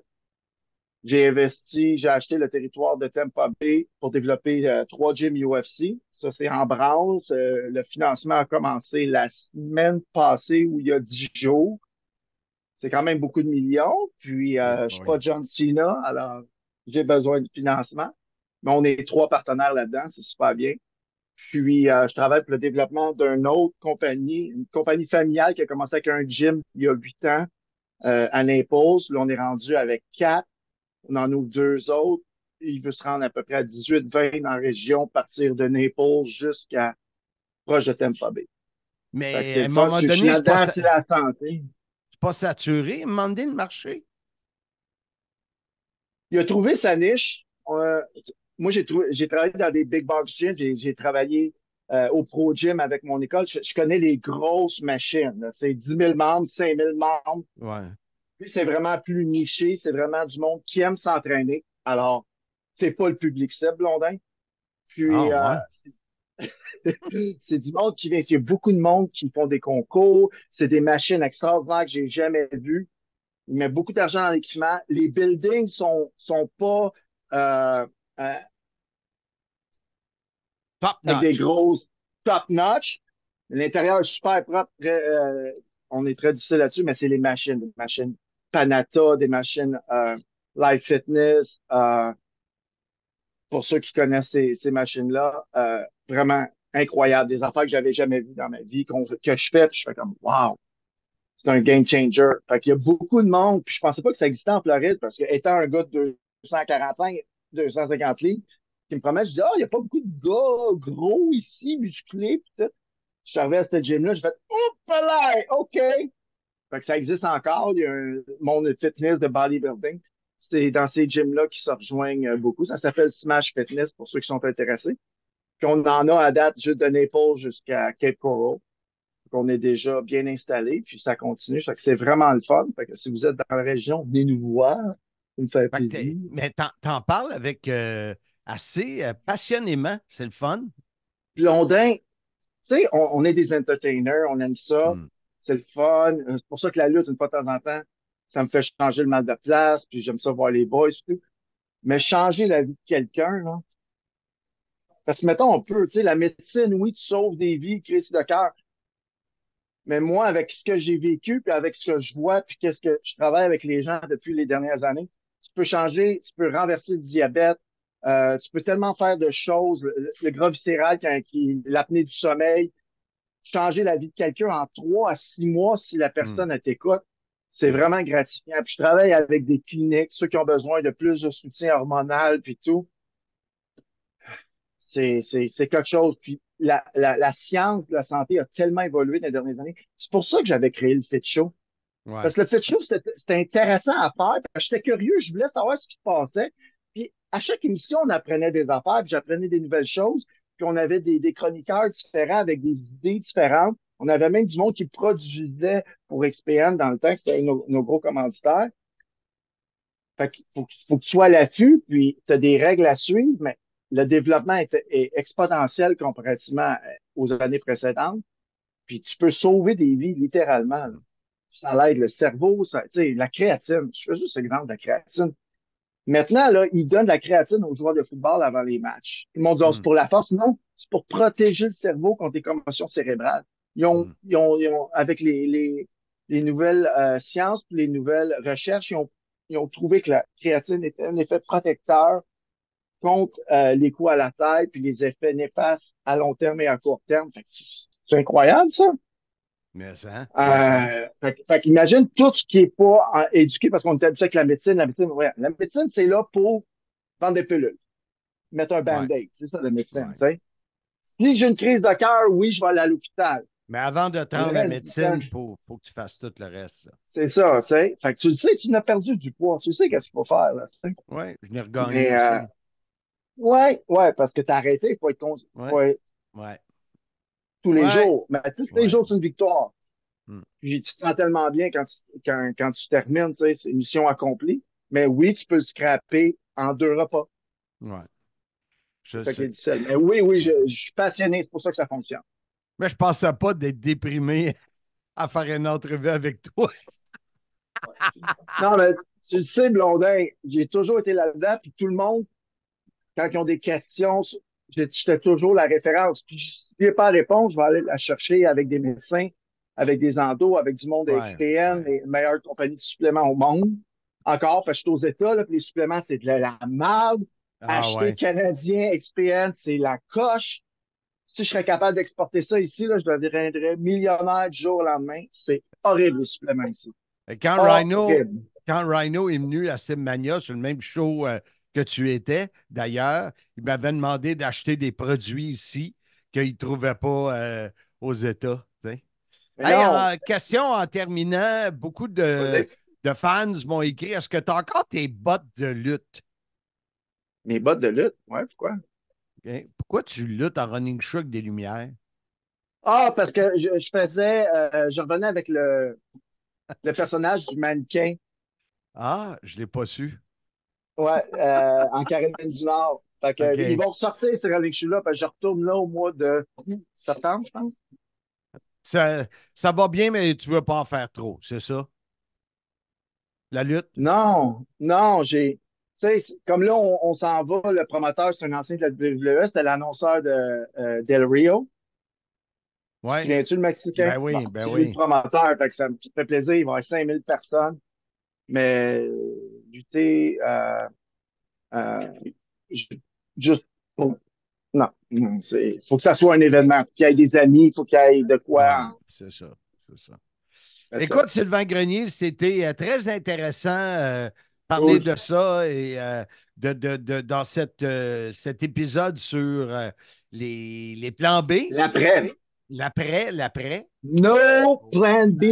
E: J'ai acheté le territoire de Tampa Bay pour développer 3 gyms UFC. Ça, c'est en branche. Le financement a commencé la semaine passée ou il y a 10 jours. C'est quand même beaucoup de millions. Puis,
I: Eh
E: je ne suis pas
I: boy.
E: John Cena, alors j'ai besoin de financement. Mais on est 3 partenaires là-dedans, c'est super bien. Puis, je travaille pour le développement d'une autre compagnie, une compagnie familiale qui a commencé avec un gym il y a 8 ans à Naples. Là, on est rendu avec 4. On en ouvre 2 autres. Il veut se rendre à peu près à 18-20 dans la région, partir de Naples jusqu'à proche de Tampa Bay. Fait que
I: Mais
E: c'est
I: à un
E: le fun.
I: moment
E: Je suis
I: donné,
E: là-dedans, c'est la santé.
I: c'est pas saturé. À un moment donné, le marché.
E: Il a trouvé sa niche. Moi, j'ai travaillé dans des big box gyms. J'ai travaillé au Pro Gym avec mon école. Je connais les grosses machines. C'est 10 000 membres, 5 000 membres.
I: Ouais.
E: Puis c'est vraiment plus niché. C'est vraiment du monde qui aime s'entraîner. Alors, c'est pas le public cible, Blondin.
I: Ah,
E: Puis,
I: ouais.
E: c'est du monde qui vient. Il y a beaucoup de monde qui font des concours. C'est des machines extraordinaires que j'ai jamais vues. Ils mettent beaucoup d'argent dans l'équipement. Les buildings sont pas euh, euh,
I: Top
E: avec des
I: notch.
E: grosses top-notch. L'intérieur est super propre. On est très difficile là-dessus, mais c'est les machines. Des machines Panata, des machines Life Fitness. Pour ceux qui connaissent ces machines-là, vraiment incroyable. Des affaires que j'avais jamais vues dans ma vie, que je fais, puis je fais comme wow, c'est un game changer. Fait qu'il y a beaucoup de monde, puis je pensais pas que ça existait en Floride, parce que étant un gars de 245, 250 livres, qui me promettent, je dis, il n'y a pas beaucoup de gars gros ici, musclés, pis tout. Je suis arrivé à cette gym-là, j'ai fait, oups là, OK. Fait que ça existe encore. Il y a un monde de fitness, de bodybuilding. C'est dans ces gyms-là qui se rejoignent beaucoup. Ça s'appelle Smash Fitness pour ceux qui sont intéressés. Puis on en a à date juste de Naples jusqu'à Cape Coral. Donc, on est déjà bien installé, puis ça continue. Fait que c'est vraiment le fun. Fait que si vous êtes dans la région, venez nous voir. Ça me fait plaisir.
I: Mais t'en parles avec assez passionnément. C'est le fun.
E: Blondin, tu sais, on est des entertainers, on aime ça. C'est le fun. C'est pour ça que la lutte, une fois de temps en temps, ça me fait changer le mal de place, puis j'aime ça voir les boys et tout. Mais changer la vie de quelqu'un, là. Parce que, mettons, on peut, tu sais, la médecine, oui, tu sauves des vies, crise de cœur. Mais moi, avec ce que j'ai vécu, puis avec ce que je vois, puis qu'est-ce que je travaille avec les gens depuis les dernières années, tu peux changer, tu peux renverser le diabète, tu peux tellement faire de choses, le gras viscéral, l'apnée du sommeil, changer la vie de quelqu'un en 3 à 6 mois si la personne elle t'écoute. C'est vraiment gratifiant. Puis je travaille avec des cliniques, ceux qui ont besoin de plus de soutien hormonal, puis tout. C'est quelque chose. Puis la science de la santé a tellement évolué dans les dernières années. C'est pour ça que j'avais créé le Fit Show.
I: Ouais.
E: Parce que le Fit Show, c'était intéressant à faire. J'étais curieux, je voulais savoir ce qui se passait. Puis à chaque émission, on apprenait des affaires, puis j'apprenais des nouvelles choses. Puis on avait des chroniqueurs différents avec des idées différentes. On avait même du monde qui produisait pour XPN dans le temps, c'était nos gros commanditaires. Fait qu'il faut que tu sois là-dessus, puis tu as des règles à suivre, mais le développement est exponentiel comparativement aux années précédentes. Puis tu peux sauver des vies, littéralement. Là. Ça l'aide le cerveau, ça, la créatine. Je fais juste exemple de la créatine. Maintenant, là, ils donnent de la créatine aux joueurs de football avant les matchs. Ils m'ont dit, c'est pour la force. Non, c'est pour protéger le cerveau contre les commotions cérébrales. Ils ont avec les nouvelles sciences, les nouvelles recherches, ils ont trouvé que la créatine était un effet protecteur contre les coups à la tête puis les effets néfastes à long terme et à court terme. C'est incroyable, ça.
I: Mais ça.
E: Fait qu'imagine tout ce qui n'est pas éduqué, parce qu'on est habitué avec la médecine. La médecine, c'est là pour vendre des pilules, mettre un band-aid. C'est ça, la médecine. Si j'ai une crise de cœur, oui, je vais aller à l'hôpital.
I: Mais avant de te rendre à la médecine, il faut que tu fasses tout le reste.
E: C'est ça, tu sais. Fait que tu le sais, tu n'as perdu du poids. Tu sais qu'est-ce qu'il faut faire, là.
I: Oui, je n'ai regagné aussi.
E: Oui, parce que tu as arrêté, il faut être conscient. Tous les jours. Mais tous les jours, c'est une victoire. Puis tu te sens tellement bien quand tu termines, tu sais, c'est une mission accomplie. Mais oui, tu peux le scraper en 2 repas.
I: Oui.
E: Je sais. Mais oui, je suis passionné, c'est pour ça que ça fonctionne.
I: Mais je ne pensais pas d'être déprimé à faire une entrevue avec toi.
E: Non, mais tu le sais, Blondin, j'ai toujours été là-dedans, puis tout le monde, quand ils ont des questions, j'étais toujours la référence. Puis si je n'ai pas la réponse, je vais aller la chercher avec des médecins, avec des endos, avec du monde de XPN, les meilleures compagnies de suppléments au monde. Encore, parce que je suis aux États, là, puis les suppléments, c'est de la merde. Acheter canadien, XPN, c'est la coche. Si je serais capable d'exporter ça ici, là, je deviendrais millionnaire du jour au lendemain. C'est horrible, les suppléments ici.
I: Quand Rhino est venu à Simmania, sur le même show que tu étais, d'ailleurs, il m'avait demandé d'acheter des produits ici qu'il ne trouvait pas aux États. Question en terminant, beaucoup de fans m'ont écrit, est-ce que tu as encore tes bottes de lutte?
E: Mes bottes de lutte? Oui, pourquoi?
I: Okay. Pourquoi tu luttes en running show avec des lumières?
E: Parce que je revenais avec le personnage du mannequin.
I: Ah, je ne l'ai pas su.
E: Ouais, en Caroline du Nord. Fait que, ils vont ressortir ces running shows-là, parce que je retourne là au mois de septembre, je pense.
I: Ça va bien, mais tu ne veux pas en faire trop, c'est ça? La lutte?
E: Non, j'ai... Tu sais, comme là, on s'en va, le promoteur, c'est un ancien de la WWE, c'était l'annonceur de Del Rio.
I: Ouais.
E: Tu viens-tu le Mexicain?
I: Ben oui,
E: c'est
I: oui.
E: le promoteur, fait que ça me fait plaisir, il va y avoir 5000 personnes. Mais lutter, juste pour... Non, il faut que ça soit un événement. Il faut qu'il y ait des amis, il faut qu'il y ait de quoi.
I: C'est ça. Écoute, Sylvain Grenier, c'était très intéressant parler de ça et dans cet épisode sur les plans B.
E: L'après.
I: L'après.
E: No plan B.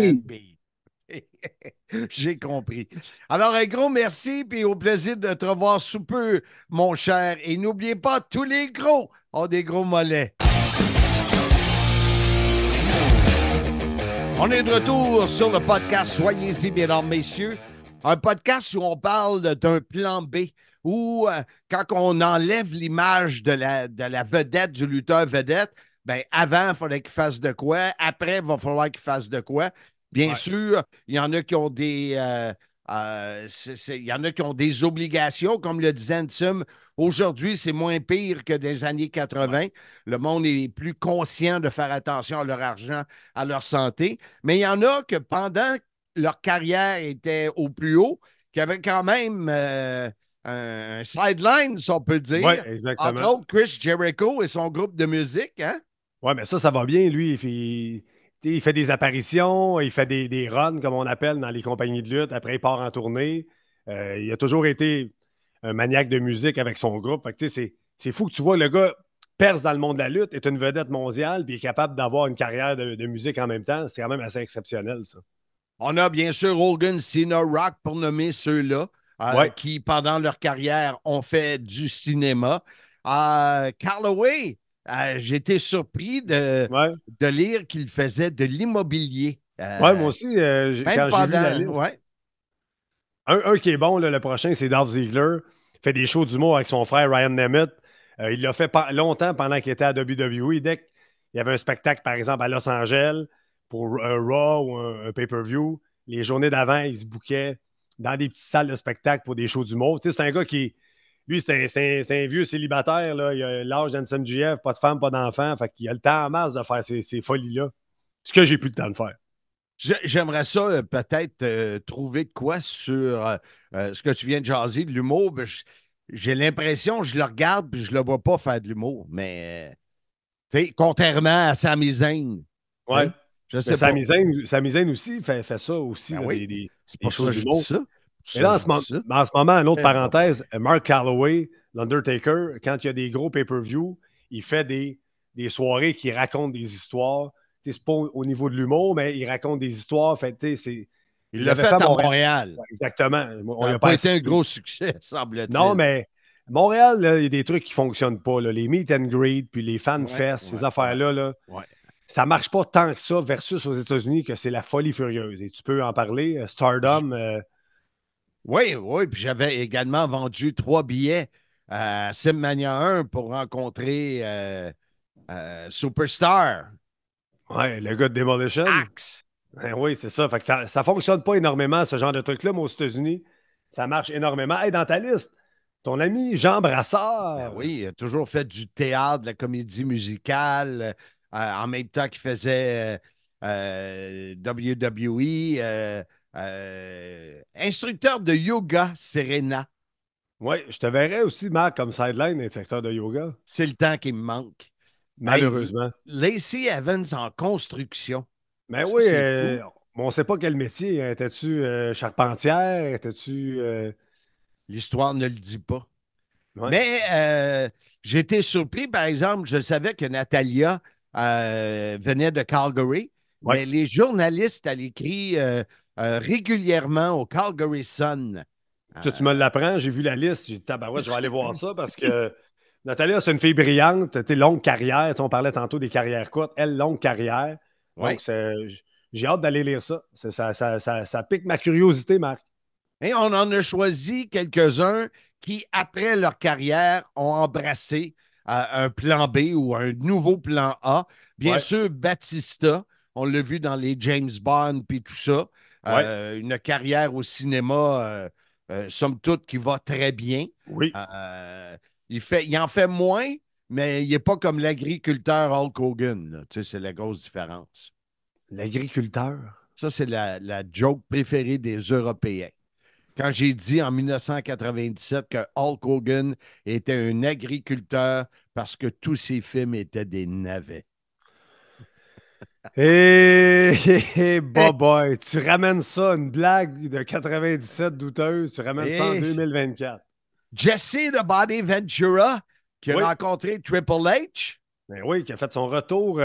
I: J'ai compris. Alors, un gros merci, puis au plaisir de te revoir sous peu, mon cher. Et n'oubliez pas, tous les gros ont des gros mollets. On est de retour sur le podcast Soyez-y, mesdames, messieurs. Un podcast où on parle d'un plan B, où quand on enlève l'image de la vedette, du lutteur vedette, ben avant, il fallait qu'il fasse de quoi. Après, il va falloir qu'il fasse de quoi. Bien sûr, il y en a qui ont des il y en a qui ont des obligations, comme le disait Ansem. Aujourd'hui, c'est moins pire que dans les années 80. Le monde est plus conscient de faire attention à leur argent, à leur santé. Mais il y en a que pendant leur carrière était au plus haut, qui avaient quand même un sideline, si on peut dire.
H: Oui, exactement.
I: Entre autres, Chris Jericho et son groupe de musique. Hein?
H: Oui, mais ça va bien, lui. Il fait des apparitions, il fait des runs, comme on appelle, dans les compagnies de lutte. Après, il part en tournée. Il a toujours été un maniaque de musique avec son groupe. Fait que, c'est fou que tu vois le gars perce dans le monde de la lutte, est une vedette mondiale, puis est capable d'avoir une carrière de musique en même temps. C'est quand même assez exceptionnel, ça.
I: On a bien sûr Hogan, Cena, Rock, pour nommer ceux-là, qui, pendant leur carrière, ont fait du cinéma. Calloway, j'ai été surpris de lire qu'il faisait de l'immobilier.
H: Oui, moi aussi, quand j'ai vu la liste.
I: Ouais.
H: Un qui est bon, là, le prochain, c'est Dolph Ziggler. Il fait des shows d'humour avec son frère Ryan Nemeth. Il l'a fait longtemps pendant qu'il était à WWE. Dès qu'il y avait un spectacle, par exemple, à Los Angeles, pour un Raw ou un pay-per-view, les journées d'avant, il se bouquait dans des petites salles de spectacle pour des shows d'humour. Tu sais, c'est un gars qui, lui, c'est un vieux célibataire. Là. Il a l'âge d'Ansem GF, pas de femme, pas d'enfant. Fait qu'il a le temps en masse de faire ces folies-là. Ce que j'ai plus le temps de faire.
I: J'aimerais ça peut-être trouver de quoi sur ce que tu viens de jaser, de l'humour. J'ai l'impression, je le regarde et je le vois pas faire de l'humour. Mais, contrairement à Sami Zayn.
H: Ouais.
I: Je sais pas.
H: Sami Zayn aussi fait ça aussi,
I: Ben
H: là,
I: oui.
H: des
I: C'est pour ça que je
H: d'humour.
I: dis ça.
H: Et là, en ce moment, une autre parenthèse, Mark Calloway, l'Undertaker, quand il y a des gros pay-per-view, il fait des soirées qui racontent des histoires. C'est pas au niveau de l'humour, mais il raconte des histoires.
I: Il l'a fait à Montréal.
H: Ouais, exactement.
I: Ça n'a pas été un gros succès, semble-t-il.
H: Non, mais Montréal, là, il y a des trucs qui ne fonctionnent pas. Là. Les meet and greet, puis les fan fest, ces affaires-là, là, ça ne marche pas tant que ça versus aux États-Unis que c'est la folie furieuse. Et tu peux en parler. Stardom.
I: Oui, puis j'avais également vendu 3 billets à Simmania 1 pour rencontrer Superstar.
H: Ouais, le gars de Demolition.
I: Axe.
H: Ben oui, c'est ça. Fait que ça ne fonctionne pas énormément, ce genre de truc-là, mais aux États-Unis, ça marche énormément. Hey, dans ta liste, ton ami Jean Brassard.
I: Ben oui, il a toujours fait du théâtre, de la comédie musicale, en même temps qu'il faisait WWE, instructeur de yoga, Serena.
H: Oui, je te verrais aussi, Marc, comme sideline, instructeur de yoga.
I: C'est le temps qui me manque.
H: Malheureusement.
I: Lacey Evans en construction.
H: Mais oui, on ne sait pas quel métier. Étais-tu charpentière? Étais-tu.
I: L'histoire ne le dit pas.
H: Ouais.
I: Mais j'ai été surpris, par exemple, je savais que Natalia venait de Calgary, mais les journalistes, elle écrit régulièrement au Calgary Sun.
H: Tu me l'apprends, j'ai vu la liste, j'ai dit, tabarouette, je vais aller voir ça parce que Natalia, c'est une fille brillante, longue carrière. On parlait tantôt des carrières courtes. Elle, longue carrière. Donc, j'ai hâte d'aller lire ça. Ça pique ma curiosité, Marc.
I: Et on en a choisi quelques-uns qui, après leur carrière, ont embrassé un plan B ou un nouveau plan A. Bien sûr, Batista, on l'a vu dans les James Bond puis tout ça. Une carrière au cinéma, somme toute, qui va très bien.
H: Oui.
I: Il en fait moins, mais il n'est pas comme l'agriculteur Hulk Hogan. Tu sais, c'est la grosse différence.
H: L'agriculteur?
I: Ça, c'est la joke préférée des Européens. Quand j'ai dit en 1997 que Hulk Hogan était un agriculteur parce que tous ses films étaient des navets.
H: Boy, tu ramènes ça, une blague de 97 douteuse, tu ramènes ça en 2024.
I: Jesse the Body Ventura, qui a
H: Oui.
I: rencontré Triple H.
H: Ben oui, qui a fait son retour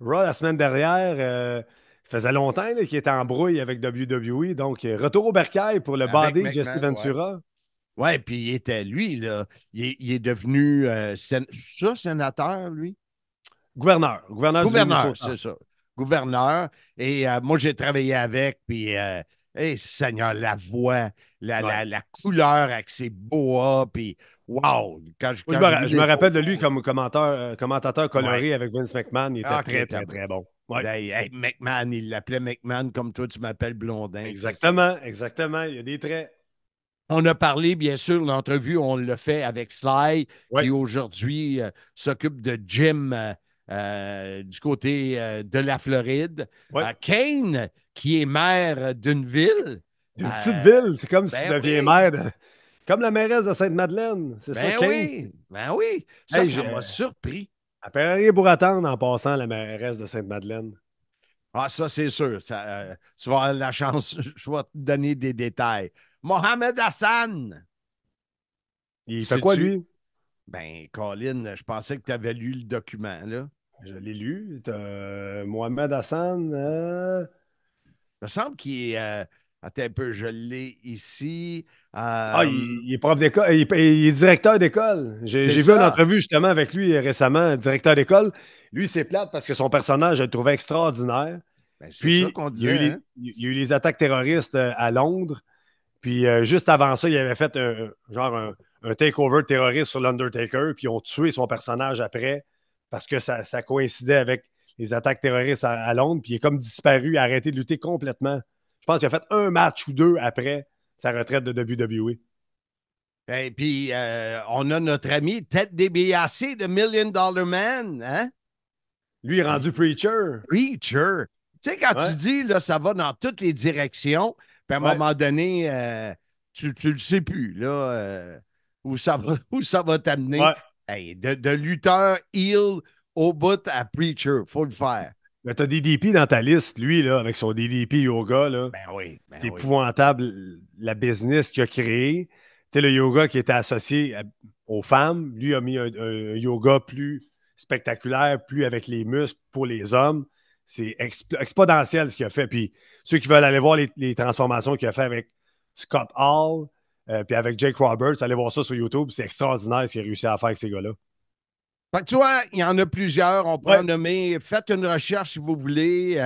H: Raw la semaine dernière. Ça faisait longtemps là, qu'il était en brouille avec WWE. Donc, retour au bercail pour le
I: Avec
H: body Jesse
I: McMahon,
H: Ventura.
I: Ouais, puis il était, lui, là, il est devenu sénateur, lui?
H: Gouverneur du
I: Gouverneur,
H: Minnesota.
I: c'est ça. Gouverneur. Et moi, j'ai travaillé avec, puis, Seigneur, la voix, la couleur avec ses boas, puis, wow!
H: Je me rappelle de lui comme commentateur coloré
I: Ouais.
H: avec Vince McMahon. Il était très, très, très bon. Ouais.
I: Hey, McMahon, il l'appelait McMahon comme toi, tu m'appelles Blondin.
H: Exactement. Il y a des traits.
I: On a parlé, bien sûr, l'entrevue, on l'a fait avec Sly,
H: Ouais.
I: qui aujourd'hui s'occupe de Jim du côté de la Floride.
H: Ouais.
I: Kane, qui est maire d'une ville.
H: D'une petite ville, c'est comme si
I: ben
H: tu deviens
I: oui.
H: maire comme la mairesse de Sainte-Madeleine. C'est ça, Kane?
I: Oui, ben oui. Ça m'a surpris.
H: Elle perd rien pour attendre en passant la mairesse de Sainte-Madeleine.
I: Ah, ça, c'est sûr. Tu vas avoir la chance. Je vais te donner des détails. Mohamed Hassan.
H: Il fait quoi, lui?
I: Ben, Colin, je pensais que tu avais lu le document, là.
H: Je l'ai lu. Mohamed Hassan.
I: Il me semble qu'il est. Attends un peu, je l'ai ici.
H: Il est prof d'école. Il est directeur d'école. J'ai vu une entrevue justement avec lui récemment, directeur d'école. Lui, c'est plate parce que son personnage, je le trouvais extraordinaire.
I: Ben, c'est
H: Puis,
I: ça qu'on disait.
H: il y a eu les attaques terroristes à Londres. Puis, juste avant ça, il avait fait un takeover terroriste sur l'Undertaker. Puis, ils ont tué son personnage après parce que ça coïncidait avec les attaques terroristes à Londres. Puis, il est comme disparu, arrêté de lutter complètement. Je pense qu'il a fait un match ou deux après sa retraite de WWE.
I: Et puis, on a notre ami Ted DiBiase de $1 Million Man. Hein?
H: Lui est rendu Preacher.
I: Preacher. Tu sais, quand tu dis, là, ça va dans toutes les directions, puis à un moment donné, tu le sais plus, là, où ça va t'amener.
H: Ouais.
I: Hey, de lutteur heel au bout à Preacher, faut le faire.
H: Mais t'as DDP dans ta liste, lui, là, avec son DDP yoga, là.
I: Ben oui.
H: C'est épouvantable, la business qu'il a créé. Tu sais, le yoga qui était associé aux femmes, lui a mis un yoga plus spectaculaire, plus avec les muscles pour les hommes. C'est exponentiel ce qu'il a fait. Puis ceux qui veulent aller voir les transformations qu'il a fait avec Scott Hall, puis avec Jake Roberts, allez voir ça sur YouTube. C'est extraordinaire ce qu'il a réussi à faire avec ces gars-là.
I: Fait que tu vois, il y en a plusieurs. On peut en nommer. Faites une recherche si vous voulez.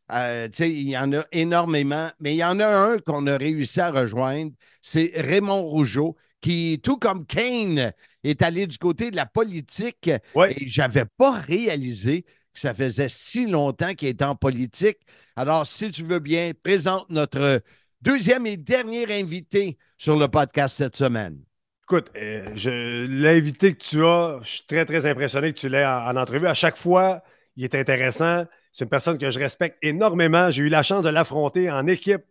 I: Il y en a énormément. Mais il y en a un qu'on a réussi à rejoindre. C'est Raymond Rougeau, qui, tout comme Kane, est allé du côté de la politique. Et je n'avais pas réalisé que ça faisait si longtemps qu'il était en politique. Alors, si tu veux bien, présente notre deuxième et dernier invité sur le podcast cette semaine.
H: Écoute, l'invité que tu as, je suis très, très impressionné que tu l'aies en entrevue. À chaque fois, il est intéressant. C'est une personne que je respecte énormément. J'ai eu la chance de l'affronter en équipe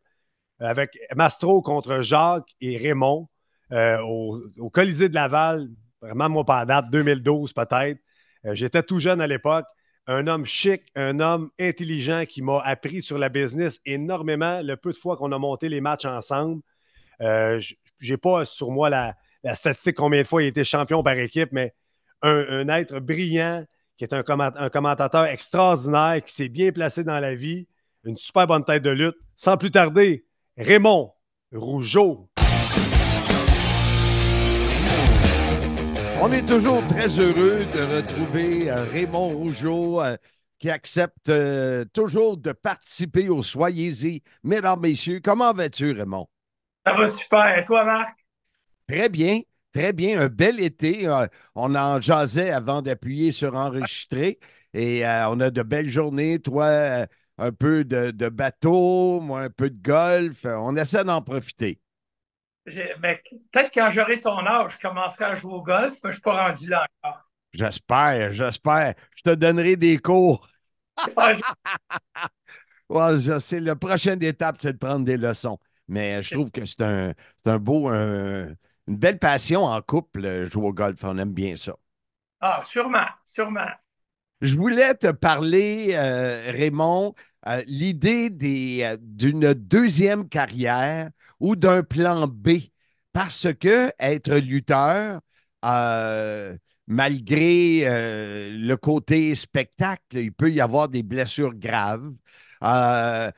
H: avec Mastro contre Jacques et Raymond au Colisée de Laval, vraiment, moi, pas à date, 2012 peut-être. J'étais tout jeune à l'époque. Un homme chic, un homme intelligent qui m'a appris sur la business énormément le peu de fois qu'on a monté les matchs ensemble. J'ai pas sur moi la statistique combien de fois il a été champion par équipe, mais un être brillant, qui est un commentateur extraordinaire, qui s'est bien placé dans la vie, une super bonne tête de lutte. Sans plus tarder, Raymond Rougeau.
I: On est toujours très heureux de retrouver Raymond Rougeau qui accepte toujours de participer au Soyez-y. Mesdames, messieurs, comment vas-tu, Raymond?
D: Ça va super. Et toi, Marc?
I: Très bien, très bien. Un bel été. On en jasait avant d'appuyer sur enregistrer et on a de belles journées. Toi, un peu de bateau, moi, un peu de golf. On essaie d'en profiter.
D: Peut-être quand j'aurai ton âge, je commencerai à jouer au golf, mais je ne suis pas rendu là encore.
I: J'espère. Je te donnerai des cours. Ouais, c'est la prochaine étape, c'est de prendre des leçons. Mais je trouve que c'est une belle passion en couple, jouer au golf. On aime bien ça.
D: Ah, sûrement.
I: Je voulais te parler, Raymond, l'idée d'une deuxième carrière ou d'un plan B. Parce que être lutteur, euh, malgré le côté spectacle, il peut y avoir des blessures graves. Euh,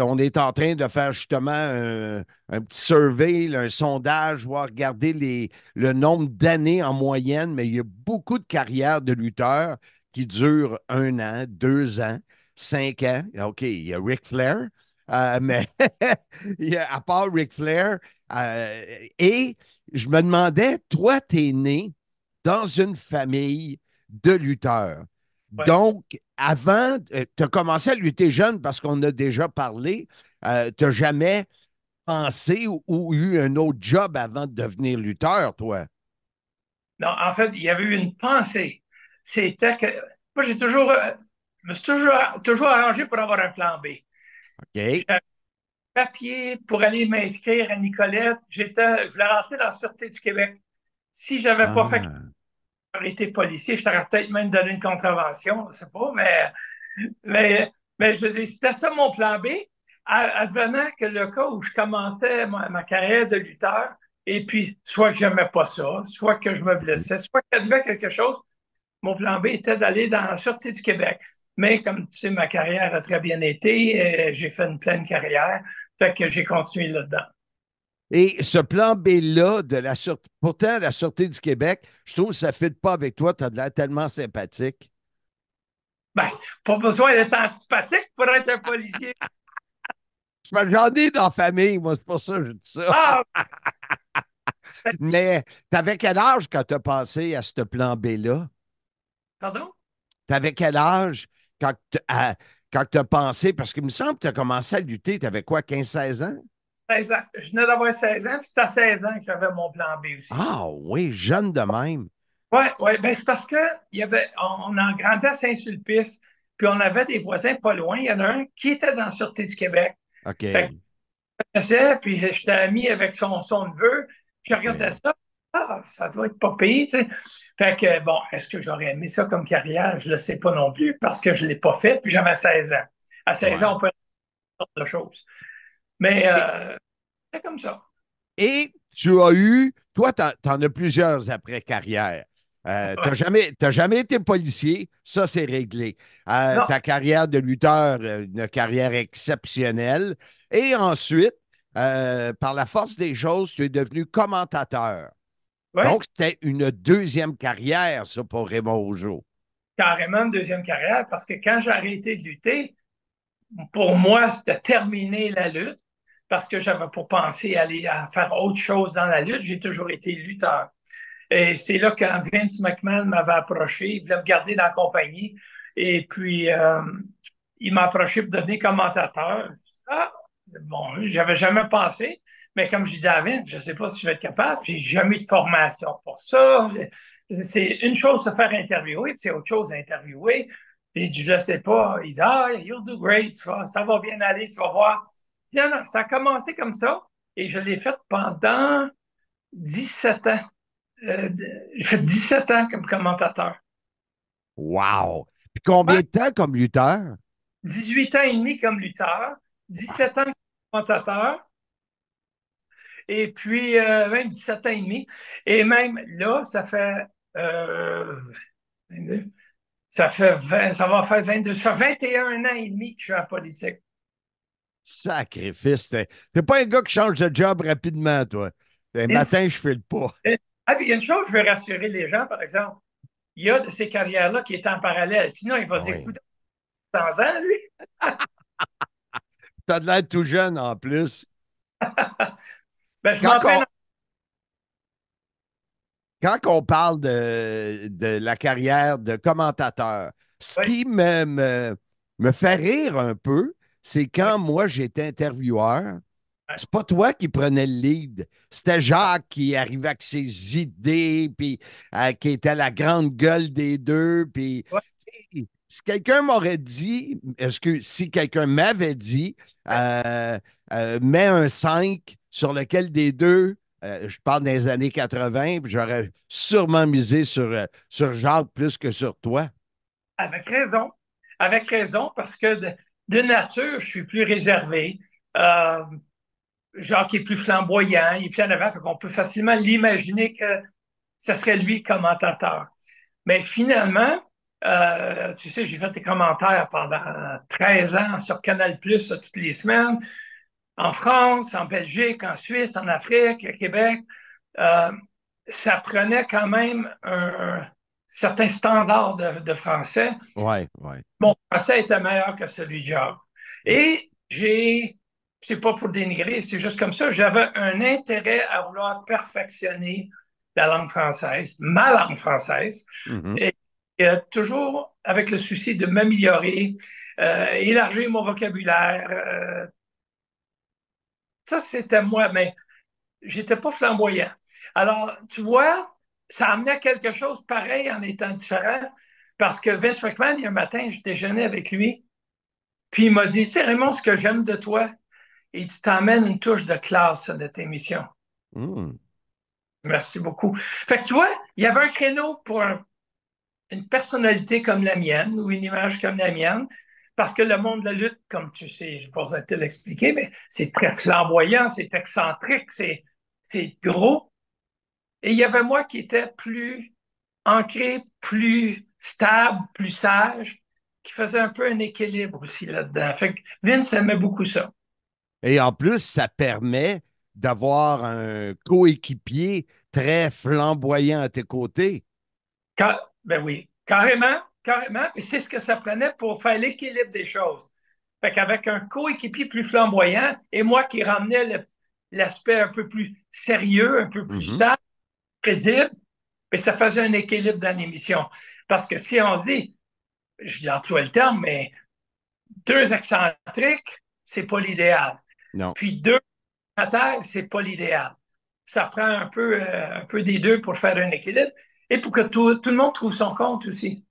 I: on est en train de faire justement un petit survey, là, un sondage, voir regarder le nombre d'années en moyenne, mais il y a beaucoup de carrières de lutteurs qui durent 1 an, 2 ans, 5 ans. OK, il y a Ric Flair, mais à part Ric Flair, euh, et je me demandais, toi, tu es né dans une famille de lutteurs.
D: Ouais.
I: Donc, avant, tu as commencé à lutter jeune parce qu'on a déjà parlé. Tu n'as jamais pensé ou eu un autre job avant de devenir lutteur, toi?
D: Non, en fait, il y avait eu une pensée. C'était que moi, je me suis toujours arrangé pour avoir un plan B.
I: OK.
D: J'avais papier pour aller m'inscrire à Nicolette. Je voulais rentrer dans la Sûreté du Québec. Si je n'avais pas fait,
I: Ah.
D: j'aurais été policier, je t'aurais peut-être même donné une contravention, je ne sais pas, mais je veux dire, c'était ça mon plan B, advenant que le cas où je commençais ma carrière de lutteur, et puis soit que j'aimais pas ça, soit que je me blessais, soit qu'il y avait quelque chose, mon plan B était d'aller dans la Sûreté du Québec. Mais comme tu sais, ma carrière a très bien été, j'ai fait une pleine carrière, fait que j'ai continué là-dedans.
I: Et ce plan B-là, pourtant, la Sûreté du Québec, je trouve que ça ne fit pas avec toi. Tu as de l'air tellement sympathique.
D: Ben, pas besoin d'être antipathique pour être un policier.
I: J'en ai dans la famille, moi, c'est pour ça que je dis ça.
D: Ah,
I: Mais tu avais quel âge quand tu as passé à ce plan B-là?
D: pardon?
I: Tu avais quel âge quand tu as pensé? Parce qu'il me semble que tu as commencé à lutter, tu avais quoi, 15, 16 ans?
D: 16 ans. Je venais d'avoir 16 ans, puis c'est à 16 ans que j'avais mon plan B aussi.
I: Ah oui, jeune de même.
D: Oui, ouais, ben c'est parce que on a grandi à Saint-Sulpice, puis on avait des voisins pas loin. Il y en a un qui était dans la Sûreté du Québec.
I: OK.
D: Fait que je connaissais, puis j'étais ami avec son neveu, puis je regardais ça. Ah, ça doit être pas payé, tu sais. Fait que, bon, est-ce que j'aurais aimé ça comme carrière? Je ne le sais pas non plus, parce que je ne l'ai pas fait, puis j'avais 16 ans. À 16
I: Ouais.
D: ans, on peut faire toutes sortes de choses. Mais c'est comme ça.
I: Et tu as eu, toi, tu en as plusieurs après-carrière. T'as jamais été policier, ça c'est réglé.
D: Non,
I: Ta carrière de lutteur, une carrière exceptionnelle. Et ensuite, par la force des choses, tu es devenu commentateur.
D: ouais,
I: Donc, c'était une deuxième carrière, ça, pour Raymond Rougeau.
D: carrément une deuxième carrière, parce que quand j'ai arrêté de lutter, pour moi, c'était terminer la lutte, parce que j'avais pour penser aller à faire autre chose dans la lutte. J'ai toujours été lutteur. Et c'est là quand Vince McMahon m'avait approché, il voulait me garder dans la compagnie. Et puis, il m'a approché pour devenir commentateur. Ah, bon, j'avais jamais pensé. Mais comme je disais à Vince, je ne sais pas si je vais être capable. J'ai jamais eu de formation pour ça. C'est une chose de se faire interviewer, puis c'est autre chose d'interviewer. Puis je ne sais pas. Il dit, ah, you'll do great. Ça va bien aller, tu vas voir. Puis, non, ça a commencé comme ça. Et je l'ai fait pendant 17 ans. J'ai fait 17 ans comme commentateur.
I: Wow! Puis combien de temps comme lutteur?
D: 18 ans et demi comme lutteur, 17 ans comme commentateur, et puis même 17 ans et demi. Et même là, euh, ça va faire 22, ça fait 21 ans et demi que je suis en politique.
I: Sacrifice. T'es pas un gars qui change de job rapidement, toi. Le matin, je file pas.
D: Ah, puis il y a une chose, je veux rassurer les gens, par exemple. Il y a de ces carrières-là qui étaient en parallèle. Sinon, il va dire,
I: Oui.
D: écoute, 100 ans, lui.
I: T'as de l'air tout jeune en plus.
D: Ben, je
I: Quand
D: m'entraîne.
I: on, quand on parle de la carrière de commentateur, ce
D: Oui,
I: qui me fait rire un peu, c'est
D: oui,
I: quand moi j'étais intervieweur,
D: oui.
I: c'est pas toi qui prenais le lead. C'était Jacques qui arrivait avec ses idées, puis qui était la grande gueule des deux. Puis
D: Oui,
I: si quelqu'un m'aurait dit, est-ce que si quelqu'un m'avait dit, mets un 5 sur lequel des deux, je parle des années 80, puis j'aurais sûrement misé sur Jacques plus que sur toi.
D: Avec raison. Avec raison, parce que de nature, je suis plus réservé. Euh, Jacques est plus flamboyant, il est plus en avant, fait qu'on peut facilement l'imaginer que ce serait lui le commentateur. Mais finalement, tu sais, j'ai fait des commentaires pendant 13 ans sur Canal+ toutes les semaines, en France, en Belgique, en Suisse, en Afrique, au Québec. Euh, Ça prenait quand même un certain standard de français.
I: Ouais, ouais.
D: Mon français était meilleur que celui de Jacques. Et c'est pas pour dénigrer, c'est juste comme ça, j'avais un intérêt à vouloir perfectionner la langue française, ma langue française,
I: Mhm.
D: et toujours avec le souci de m'améliorer, élargir mon vocabulaire. Ça, c'était moi, mais j'étais pas flamboyant. Alors, tu vois, ça amenait quelque chose pareil en étant différent, parce que Vince McMahon, il y a un matin, je déjeunais avec lui, puis il m'a dit, tu sais, Raymond, ce que j'aime de toi, et tu t'emmènes une touche de classe à notre émission.
I: Mm.
D: Merci beaucoup. Fait que tu vois, il y avait un créneau pour une personnalité comme la mienne ou une image comme la mienne, parce que le monde de la lutte, comme tu sais, je ne pense pas te l'expliquer, mais c'est très flamboyant, c'est excentrique, c'est gros. Et il y avait moi qui était plus ancré, plus stable, plus sage, qui faisait un peu un équilibre aussi là-dedans. Fait que Vince aimait beaucoup ça.
I: Et en plus, ça permet d'avoir un coéquipier très flamboyant à tes côtés.
D: Ben oui, carrément, carrément. Et c'est ce que ça prenait pour faire l'équilibre des choses. Fait qu'avec un coéquipier plus flamboyant et moi qui ramenais l'aspect un peu plus sérieux, un peu plus
I: Mhm.
D: stable, crédible, mais ça faisait un équilibre dans l'émission. Parce que si on dit, je emploie le terme, mais deux excentriques, c'est pas l'idéal.
I: Non.
D: Puis deux à terre, c'est pas l'idéal. Ça prend un peu des deux pour faire un équilibre et pour que tout le monde trouve son compte aussi.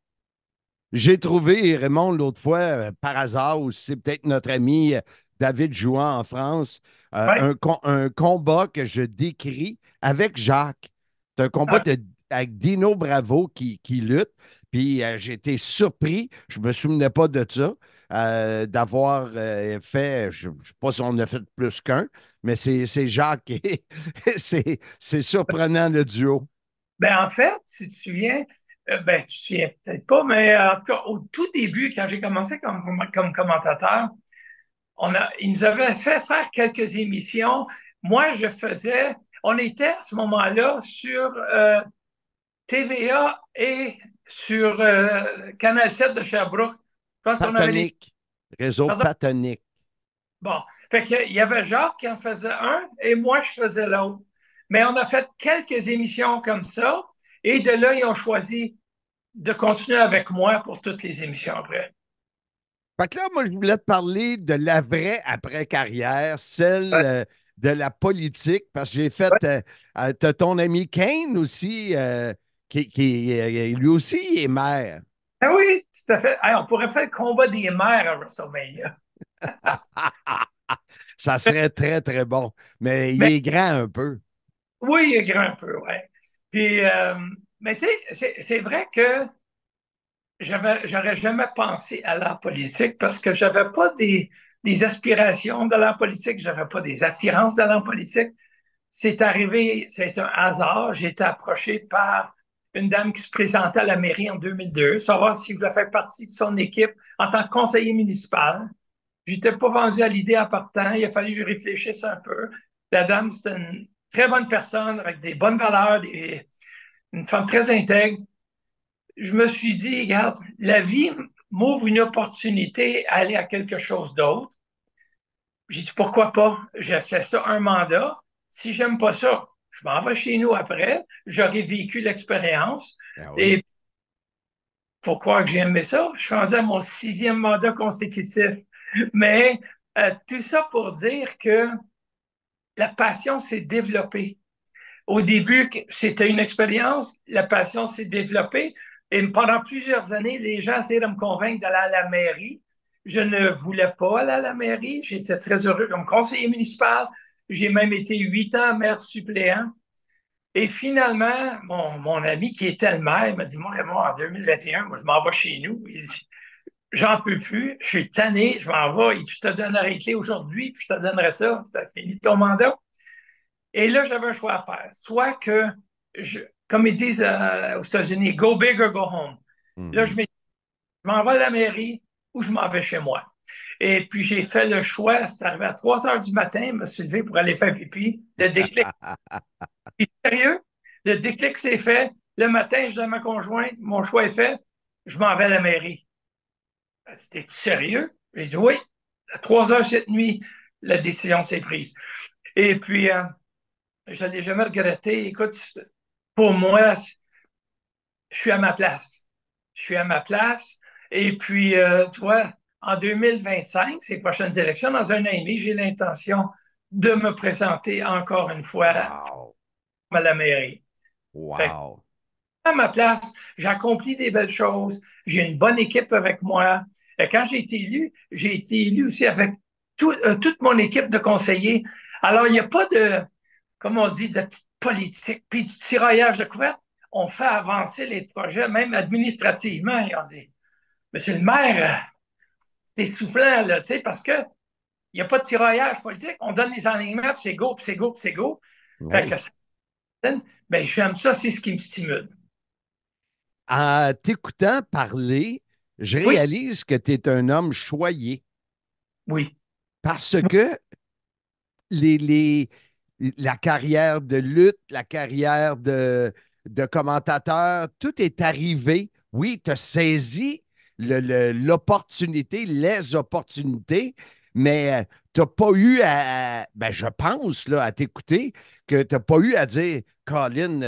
I: J'ai trouvé Raymond l'autre fois, par hasard, ou c'est peut-être notre ami David Jouan en France,
D: Ouais.
I: un combat que je décris avec Jacques. C'est un combat
D: Ah,
I: avec Dino Bravo qui lutte. Puis j'ai été surpris, je ne me souvenais pas de ça, d'avoir fait, je ne sais pas si on a fait plus qu'un, mais c'est Jacques. C'est surprenant le duo.
D: ben en fait, si tu te souviens, ben tu te souviens peut-être pas, mais en tout cas, au tout début, quand j'ai commencé comme commentateur, ils nous avaient fait faire quelques émissions. Moi, on était à ce moment-là sur TVA et sur Canal 7 de Sherbrooke. Je pense qu'on avait les.
I: Patonique, réseau
D: Pardon?
I: Patonique.
D: Bon, fait qu'il y avait Jacques qui en faisait un et moi, je faisais l'autre. Mais on a fait quelques émissions comme ça et de là, ils ont choisi de continuer avec moi pour toutes les émissions après.
I: Fait que là, moi, je voulais te parler de la vraie après-carrière, celle
D: Ouais.
I: de la politique, parce que j'ai fait. T'as ton ami Kane aussi, lui aussi, il est maire.
D: Ah oui, tout à fait. Hey, on pourrait faire le combat des mères à WrestleMania.
I: Ça serait très, très bon. Mais il
D: Mais
I: est grand un peu.
D: oui, il est grand un peu, ouais. Puis, mais tu sais, c'est vrai que j'aurais jamais pensé à l'art politique parce que j'avais pas des aspirations de l'art politique, j'avais pas des attirances de l'art politique. C'est arrivé, c'est un hasard. J'ai été approché par une dame qui se présentait à la mairie en 2002, savoir si je voulais faire partie de son équipe en tant que conseiller municipal. Je n'étais pas vendu à l'idée en partant. Il a fallu que je réfléchisse un peu. La dame, c'est une très bonne personne avec des bonnes valeurs, une femme très intègre. Je me suis dit, regarde, la vie m'ouvre une opportunité à aller à quelque chose d'autre. J'ai dit, pourquoi pas? J'essaie ça un mandat. Si j'aime pas ça, je m'en vais chez nous après. J'aurais vécu l'expérience.
I: Ah
D: Et
I: oui.
D: il faut croire que j'ai aimé ça. Je suis rendu à mon 6e mandat consécutif. Mais tout ça pour dire que la passion s'est développée. Au début, c'était une expérience. La passion s'est développée. Et pendant plusieurs années, les gens essayaient de me convaincre d'aller à la mairie. Je ne voulais pas aller à la mairie. J'étais très heureux comme conseiller municipal. J'ai même été 8 ans maire suppléant. Et finalement, mon ami qui était le maire m'a dit, moi, Raymond, en 2021, moi, je m'en vais chez nous. Il dit, j'en peux plus, je suis tanné, je m'en vais, et je te donnerai les clés aujourd'hui, puis je te donnerai ça, tu as fini ton mandat. Et là, j'avais un choix à faire. Soit que, comme ils disent aux États-Unis, go big or go home. Là, je m'en vais à la mairie ou je m'en vais chez moi. Et puis, j'ai fait le choix. C'est arrivé à 3 heures du matin, je me suis levé pour aller faire pipi. Le déclic. Sérieux? Le déclic s'est fait. Le matin, je dis à ma conjointe, mon choix est fait, je m'en vais à la mairie. C'était sérieux? J'ai dit oui. À 3 heures cette nuit, la décision s'est prise. Et puis, je ne l'ai jamais regretté. Écoute, pour moi, je suis à ma place. Je suis à ma place. Et puis, tu vois, en 2025, ces prochaines élections, dans un an et demi, j'ai l'intention de me présenter encore une fois à la mairie.
I: Wow!
D: À ma place, j'ai accompli des belles choses. J'ai une bonne équipe avec moi. Quand j'ai été élu aussi avec toute mon équipe de conseillers. Alors, il n'y a pas de, comme on dit, de petite politique, puis du tiraillage de couvertes. On fait avancer les projets, même administrativement. Et on dit, Monsieur le maire, c'est soufflant, là, tu sais, parce que il n'y a pas de tiraillage politique. On donne les enlignements, puis c'est go, puis c'est go, puis c'est go.
I: Oui.
D: Fait que ben, j'aime ça, c'est ce qui me stimule.
I: En t'écoutant parler, je réalise que tu es un homme choyé.
D: Oui.
I: Parce que la carrière de lutte, la carrière de commentateur, tout est arrivé. Oui, tu as saisi l'opportunité, les opportunités, mais tu n'as pas eu ben, je pense, là, à t'écouter, que tu n'as pas eu à dire, Colin,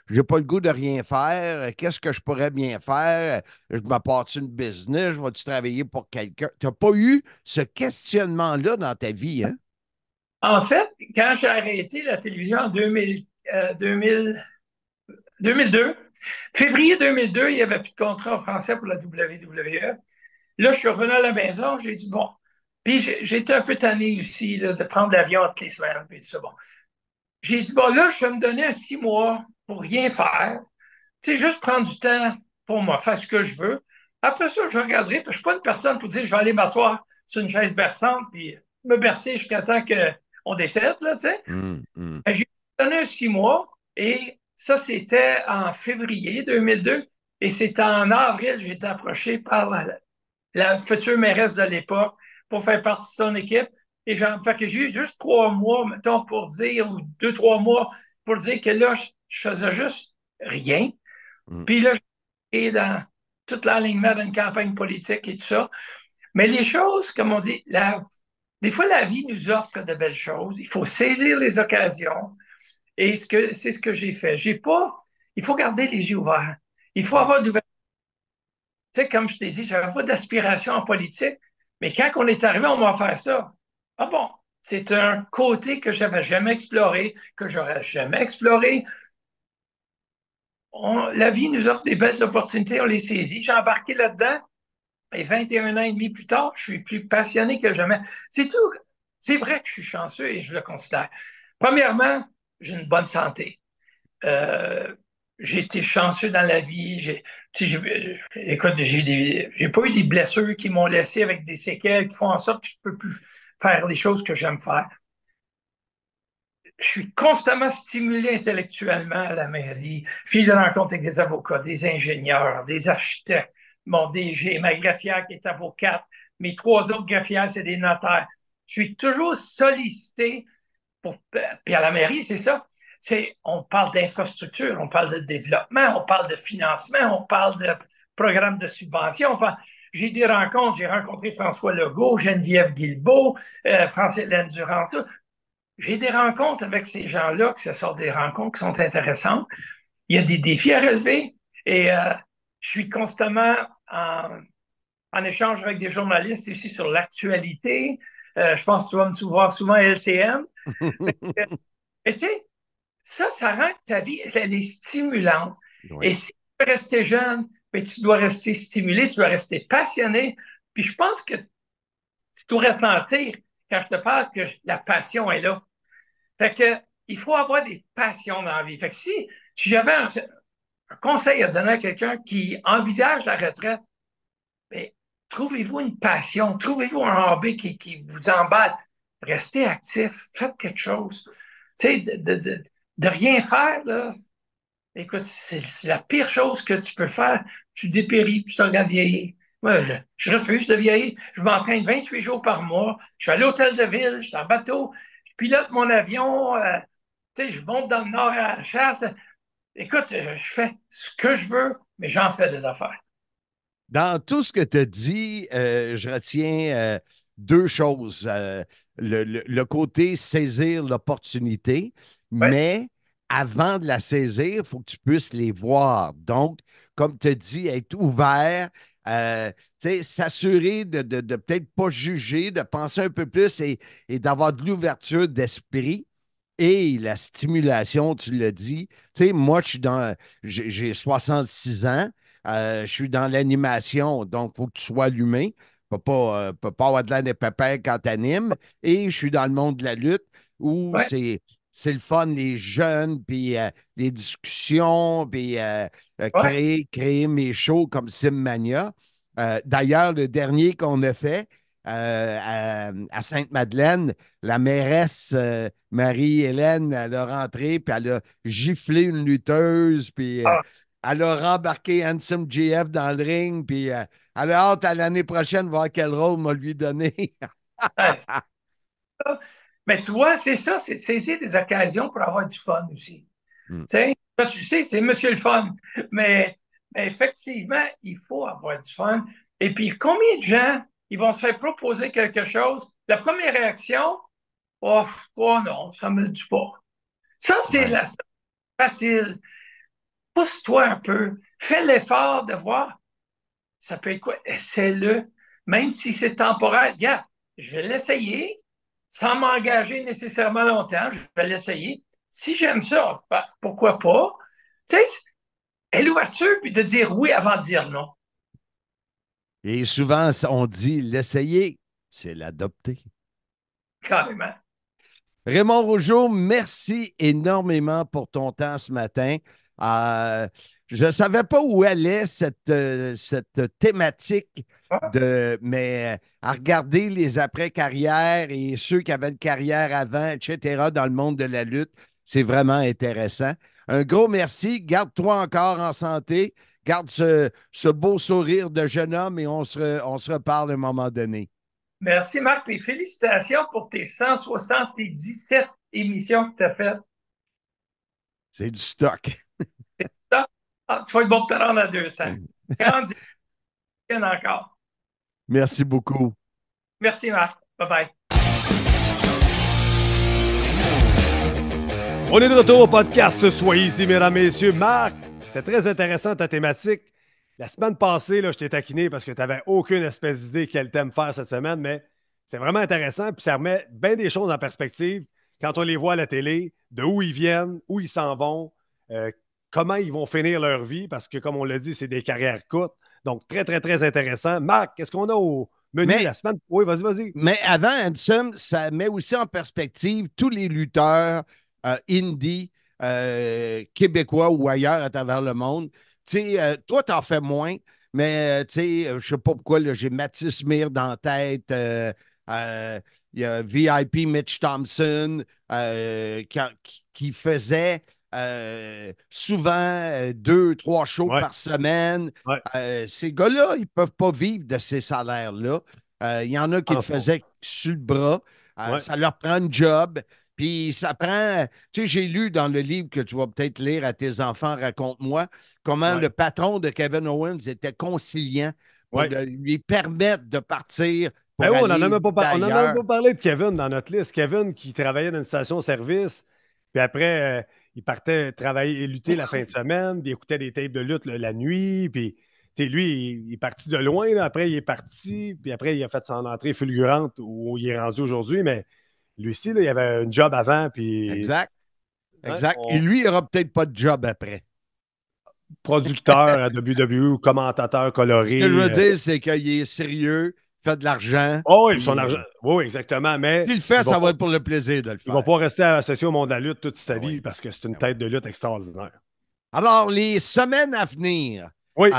I: je n'ai pas le goût de rien faire, qu'est-ce que je pourrais bien faire? Je m'apporte une business, je vais-tu travailler pour quelqu'un? Tu n'as pas eu ce questionnement-là dans ta vie, hein?
D: En fait, quand j'ai arrêté la télévision en 2002, février 2002, il n'y avait plus de contrat en français pour la WWE. Là, je suis revenu à la maison, j'ai dit, bon, puis j'étais un peu tanné aussi là, de prendre l'avion toutes les semaines, puis tout ça. Bon. J'ai dit, bon, là, je vais me donner 6 mois pour rien faire. Tu sais, juste prendre du temps pour moi, faire ce que je veux. Après ça, je regarderai, puis je ne suis pas une personne pour dire, je vais aller m'asseoir sur une chaise berçante, puis me bercer jusqu'à temps qu'on décède, là, tu sais. J'ai donné 6 mois, et ça, c'était en février 2002, et c'est en avril, j'ai été approché par la future mairesse de l'époque pour faire partie de son équipe. Et fait que j'ai eu juste 3 mois, mettons, pour dire, ou 2, 3 mois, pour dire que là, je faisais juste rien. Puis là, j'étais dans tout l'alignement d'une campagne politique et tout ça. Mais les choses, comme on dit, des fois, la vie nous offre de belles choses. Il faut saisir les occasions. Et c'est ce que j'ai fait. Il faut garder les yeux ouverts. Il faut avoir d'ouverture. Tu sais, comme je t'ai dit, je n'avais pas d'aspiration en politique, mais quand on est arrivé, on m'a offert ça. Ah bon, c'est un côté que je n'avais jamais exploré, que j'aurais jamais exploré. La vie nous offre des belles opportunités, on les saisit. J'ai embarqué là-dedans et 21 ans et demi plus tard, je suis plus passionné que jamais. C'est tout. C'est vrai que je suis chanceux et je le considère. Premièrement, j'ai une bonne santé. J'ai été chanceux dans la vie. Écoute, j'ai pas eu des blessures qui m'ont laissé avec des séquelles qui font en sorte que je peux plus faire les choses que j'aime faire. Je suis constamment stimulé intellectuellement à la mairie. Je fais des rencontres avec des avocats, des ingénieurs, des architectes. J'ai ma greffière qui est avocate. Mes 3 autres greffières, c'est des notaires. Je suis toujours sollicité puis à la mairie, c'est ça. On parle d'infrastructure, on parle de développement, on parle de financement, on parle de programmes de subvention. J'ai des rencontres, j'ai rencontré François Legault, Geneviève Guilbeault, France-Hélène Durand. J'ai des rencontres avec ces gens-là, que ce sont des rencontres qui sont intéressantes. Il y a des défis à relever et je suis constamment en échange avec des journalistes ici sur l'actualité. Je pense que tu vas me voir souvent à LCN. Et tu sais, ça rend que ta vie, elle est stimulante. Oui. Et si tu veux rester jeune, ben, tu dois rester stimulé, tu dois rester passionné. Puis je pense que tu dois ressentir, quand je te parle, que la passion est là. Fait que, il faut avoir des passions dans la vie. Fait que si j'avais un conseil à donner à quelqu'un qui envisage la retraite, bien, trouvez-vous une passion, trouvez-vous un hobby qui vous emballe. Restez actif, faites quelque chose. Tu sais, de rien faire, là, écoute, c'est la pire chose que tu peux faire. Tu dépéris, puis tu te regardes vieillir. Moi, je refuse de vieillir. Je m'entraîne 28 jours par mois. Je suis à l'hôtel de ville, je suis en bateau, je pilote mon avion, tu sais, je monte dans le nord à la chasse. Écoute, je fais ce que je veux, mais j'en fais des affaires.
I: Dans tout ce que tu as dit, je retiens deux choses. Le côté saisir l'opportunité,
D: Ouais.
I: mais avant de la saisir, il faut que tu puisses les voir. Donc, comme tu as dit, être ouvert, tu sais, s'assurer de peut-être pas juger, de penser un peu plus et d'avoir de l'ouverture d'esprit. Et la stimulation, tu l'as dit. Tu sais, moi, j'ai 66 ans. Je suis dans l'animation, donc il faut que tu sois allumé. Tu ne peux pas avoir de l'air de pépère quand tu animes. Et je suis dans le monde de la lutte où
D: Ouais.
I: c'est le fun, les jeunes, puis les discussions, puis
D: Ouais.
I: créer mes shows comme Simmania. D'ailleurs, le dernier qu'on a fait à Sainte-Madeleine, la mairesse Marie-Hélène, elle a rentré, puis elle a giflé une lutteuse, puis
D: Ah,
I: elle a rembarqué Handsome GF dans le ring, puis elle a hâte à l'année prochaine voir quel rôle m'a lui donné.
D: ouais, c'est ça. Mais tu vois, c'est ça, c'est de saisir des occasions pour avoir du fun aussi.
I: Hmm.
D: Tu sais, toi, tu sais, c'est Monsieur le Fun. Mais effectivement, il faut avoir du fun. Et puis, combien de gens, ils vont se faire proposer quelque chose? La première réaction, oh, oh non, ça me le dit pas. Ça, c'est
I: Ouais.
D: la facile. Pousse-toi un peu. Fais l'effort de voir. Ça peut être quoi? Essaie-le. Même si c'est temporaire. Regarde, je vais l'essayer sans m'engager nécessairement longtemps. Je vais l'essayer. Si j'aime ça, ben, pourquoi pas? Tu sais, et l'ouverture, puis de dire oui avant de dire non.
I: Et souvent, on dit l'essayer, c'est l'adopter.
D: Carrément.
I: Raymond Rougeau, merci énormément pour ton temps ce matin. Je ne savais pas où allait cette thématique mais à regarder les après-carrières et ceux qui avaient une carrière avant, etc., dans le monde de la lutte, c'est vraiment intéressant. Un gros merci. Garde-toi encore en santé. Garde ce beau sourire de jeune homme et on se reparle à un moment donné.
D: Merci, Marc, et félicitations pour tes 177 émissions que tu as faites.
I: C'est du stock.
D: Ah, tu vas être bon pour te rendre à 200. Grande encore.
I: Merci beaucoup.
D: Merci, Marc. Bye-bye.
H: On est de retour au podcast Soyez ici, mesdames, messieurs. Marc, c'était très intéressant ta thématique. La semaine passée, là, je t'ai taquiné parce que tu n'avais aucune espèce d'idée quel thème faire cette semaine, mais c'est vraiment intéressant. Puis ça remet bien des choses en perspective quand on les voit à la télé, de où ils viennent, où ils s'en vont, comment ils vont finir leur vie, parce que, comme on l'a dit, c'est des carrières courtes. Donc, très, très, très intéressant. Marc, qu'est-ce qu'on a au menu la semaine? Oui, vas-y, vas-y.
I: Mais avant, Handsome, ça met aussi en perspective tous les lutteurs indie, québécois ou ailleurs à travers le monde. Tu sais, toi, t'en fais moins, mais tu sais, je sais pas pourquoi, là, j'ai Mathis Mir dans la tête. Il y a VIP Mitch Thompson qui faisait souvent 2, 3 shows par semaine.
H: Ouais.
I: Ces gars-là, ils ne peuvent pas vivre de ces salaires-là. Il y en a qui le faisaient sur le bras. Ça leur prend un job. Puis ça prend. Tu sais, j'ai lu dans le livre que tu vas peut-être lire à tes enfants, raconte-moi, comment le patron de Kevin Owens était conciliant pour lui permettre de partir.
H: Ben oui, on n'en a même pas parlé de Kevin dans notre liste. Kevin qui travaillait dans une station-service, puis après, il partait travailler et lutter la fin de semaine, puis il écoutait des tapes de lutte la nuit, puis lui, il est parti de loin, là. Après, il est parti, puis après, il a fait son entrée fulgurante où il est rendu aujourd'hui, mais lui aussi, là, il avait un job avant, puis...
I: Exact. Et lui, il n'aura peut-être pas de job après.
H: Producteur à WWE ou commentateur coloré.
I: Ce que je veux dire, c'est qu'il est sérieux, fait de l'argent.
H: Oh oui, son argent. Oui, exactement. Mais
I: s'il le fait, ça va être pour le plaisir de le
H: il
I: faire.
H: ne va pas rester associé au monde de la lutte toute sa vie parce que c'est une tête de lutte extraordinaire.
I: Alors, les semaines à venir,
H: Oui.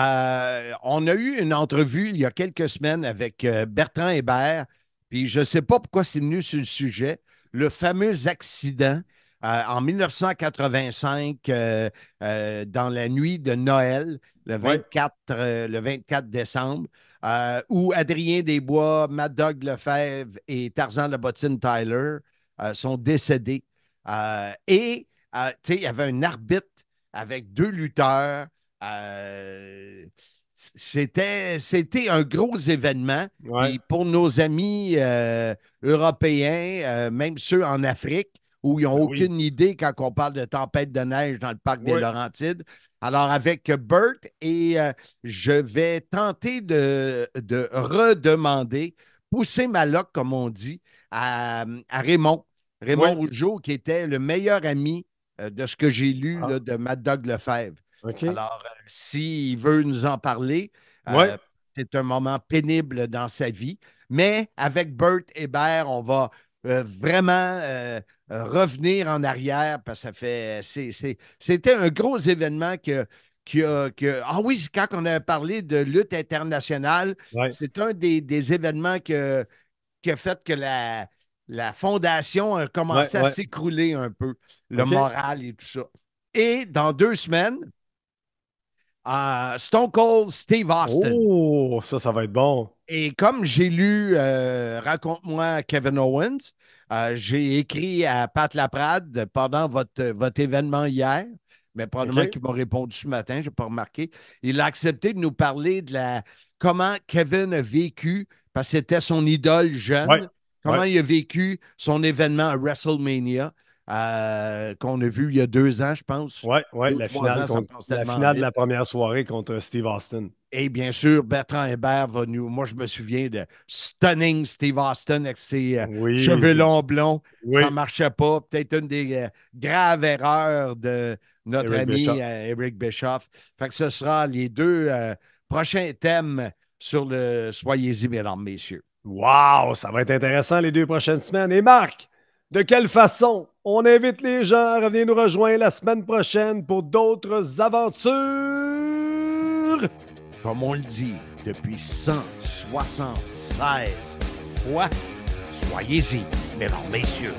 I: on a eu une entrevue il y a quelques semaines avec Bertrand Hébert, puis je ne sais pas pourquoi c'est venu sur le sujet, le fameux accident en 1985, dans la nuit de Noël, le 24 décembre, où Adrien Desbois, Mad Dog Lefebvre et Tarzan La Bottine Tyler sont décédés. Et il y avait un arbitre avec 2 lutteurs. C'était un gros événement.
H: Ouais.
I: Et pour nos amis européens, même ceux en Afrique, où ils n'ont aucune idée quand on parle de tempête de neige dans le parc des Laurentides. Alors, avec Bert, et je vais tenter de redemander, pousser ma loque, comme on dit, à Raymond. Raymond Rougeau, qui était le meilleur ami de ce que j'ai lu là, de Mad Dog Lefebvre.
H: Okay.
I: Alors, s'il veut nous en parler, c'est un moment pénible dans sa vie. Mais avec Bert Hébert, on va vraiment revenir en arrière parce que ça fait. C'était un gros événement ah oui, quand on a parlé de lutte internationale, c'est un des événements qui a fait que la fondation a commencé à s'écrouler un peu, le moral et tout ça. Et dans 2 semaines, Stone Cold Steve Austin.
H: Oh, ça va être bon.
I: Et comme j'ai lu Raconte-moi Kevin Owens, j'ai écrit à Pat Laprade pendant votre événement hier, mais probablement qu'il m'a répondu ce matin, je n'ai pas remarqué. Il a accepté de nous parler de comment Kevin a vécu, parce que c'était son idole jeune, comment il a vécu son événement à WrestleMania. Qu'on a vu il y a 2 ans, je pense.
H: Oui, la finale de la première soirée contre Steve Austin.
I: Et bien sûr, Bertrand Hébert va nous... Moi, je me souviens de Stunning Steve Austin avec ses cheveux longs blonds. Ça ne marchait pas. Peut-être une des graves erreurs de notre ami Eric Bischoff. Fait que ce sera les 2 prochains thèmes sur le Soyez-y, mesdames, messieurs.
H: Wow! Ça va être intéressant les 2 prochaines semaines. Et Marc, de quelle façon on invite les gens à revenir nous rejoindre la semaine prochaine pour d'autres aventures?
I: Comme on le dit depuis 176 fois, soyez-y, mesdames, messieurs.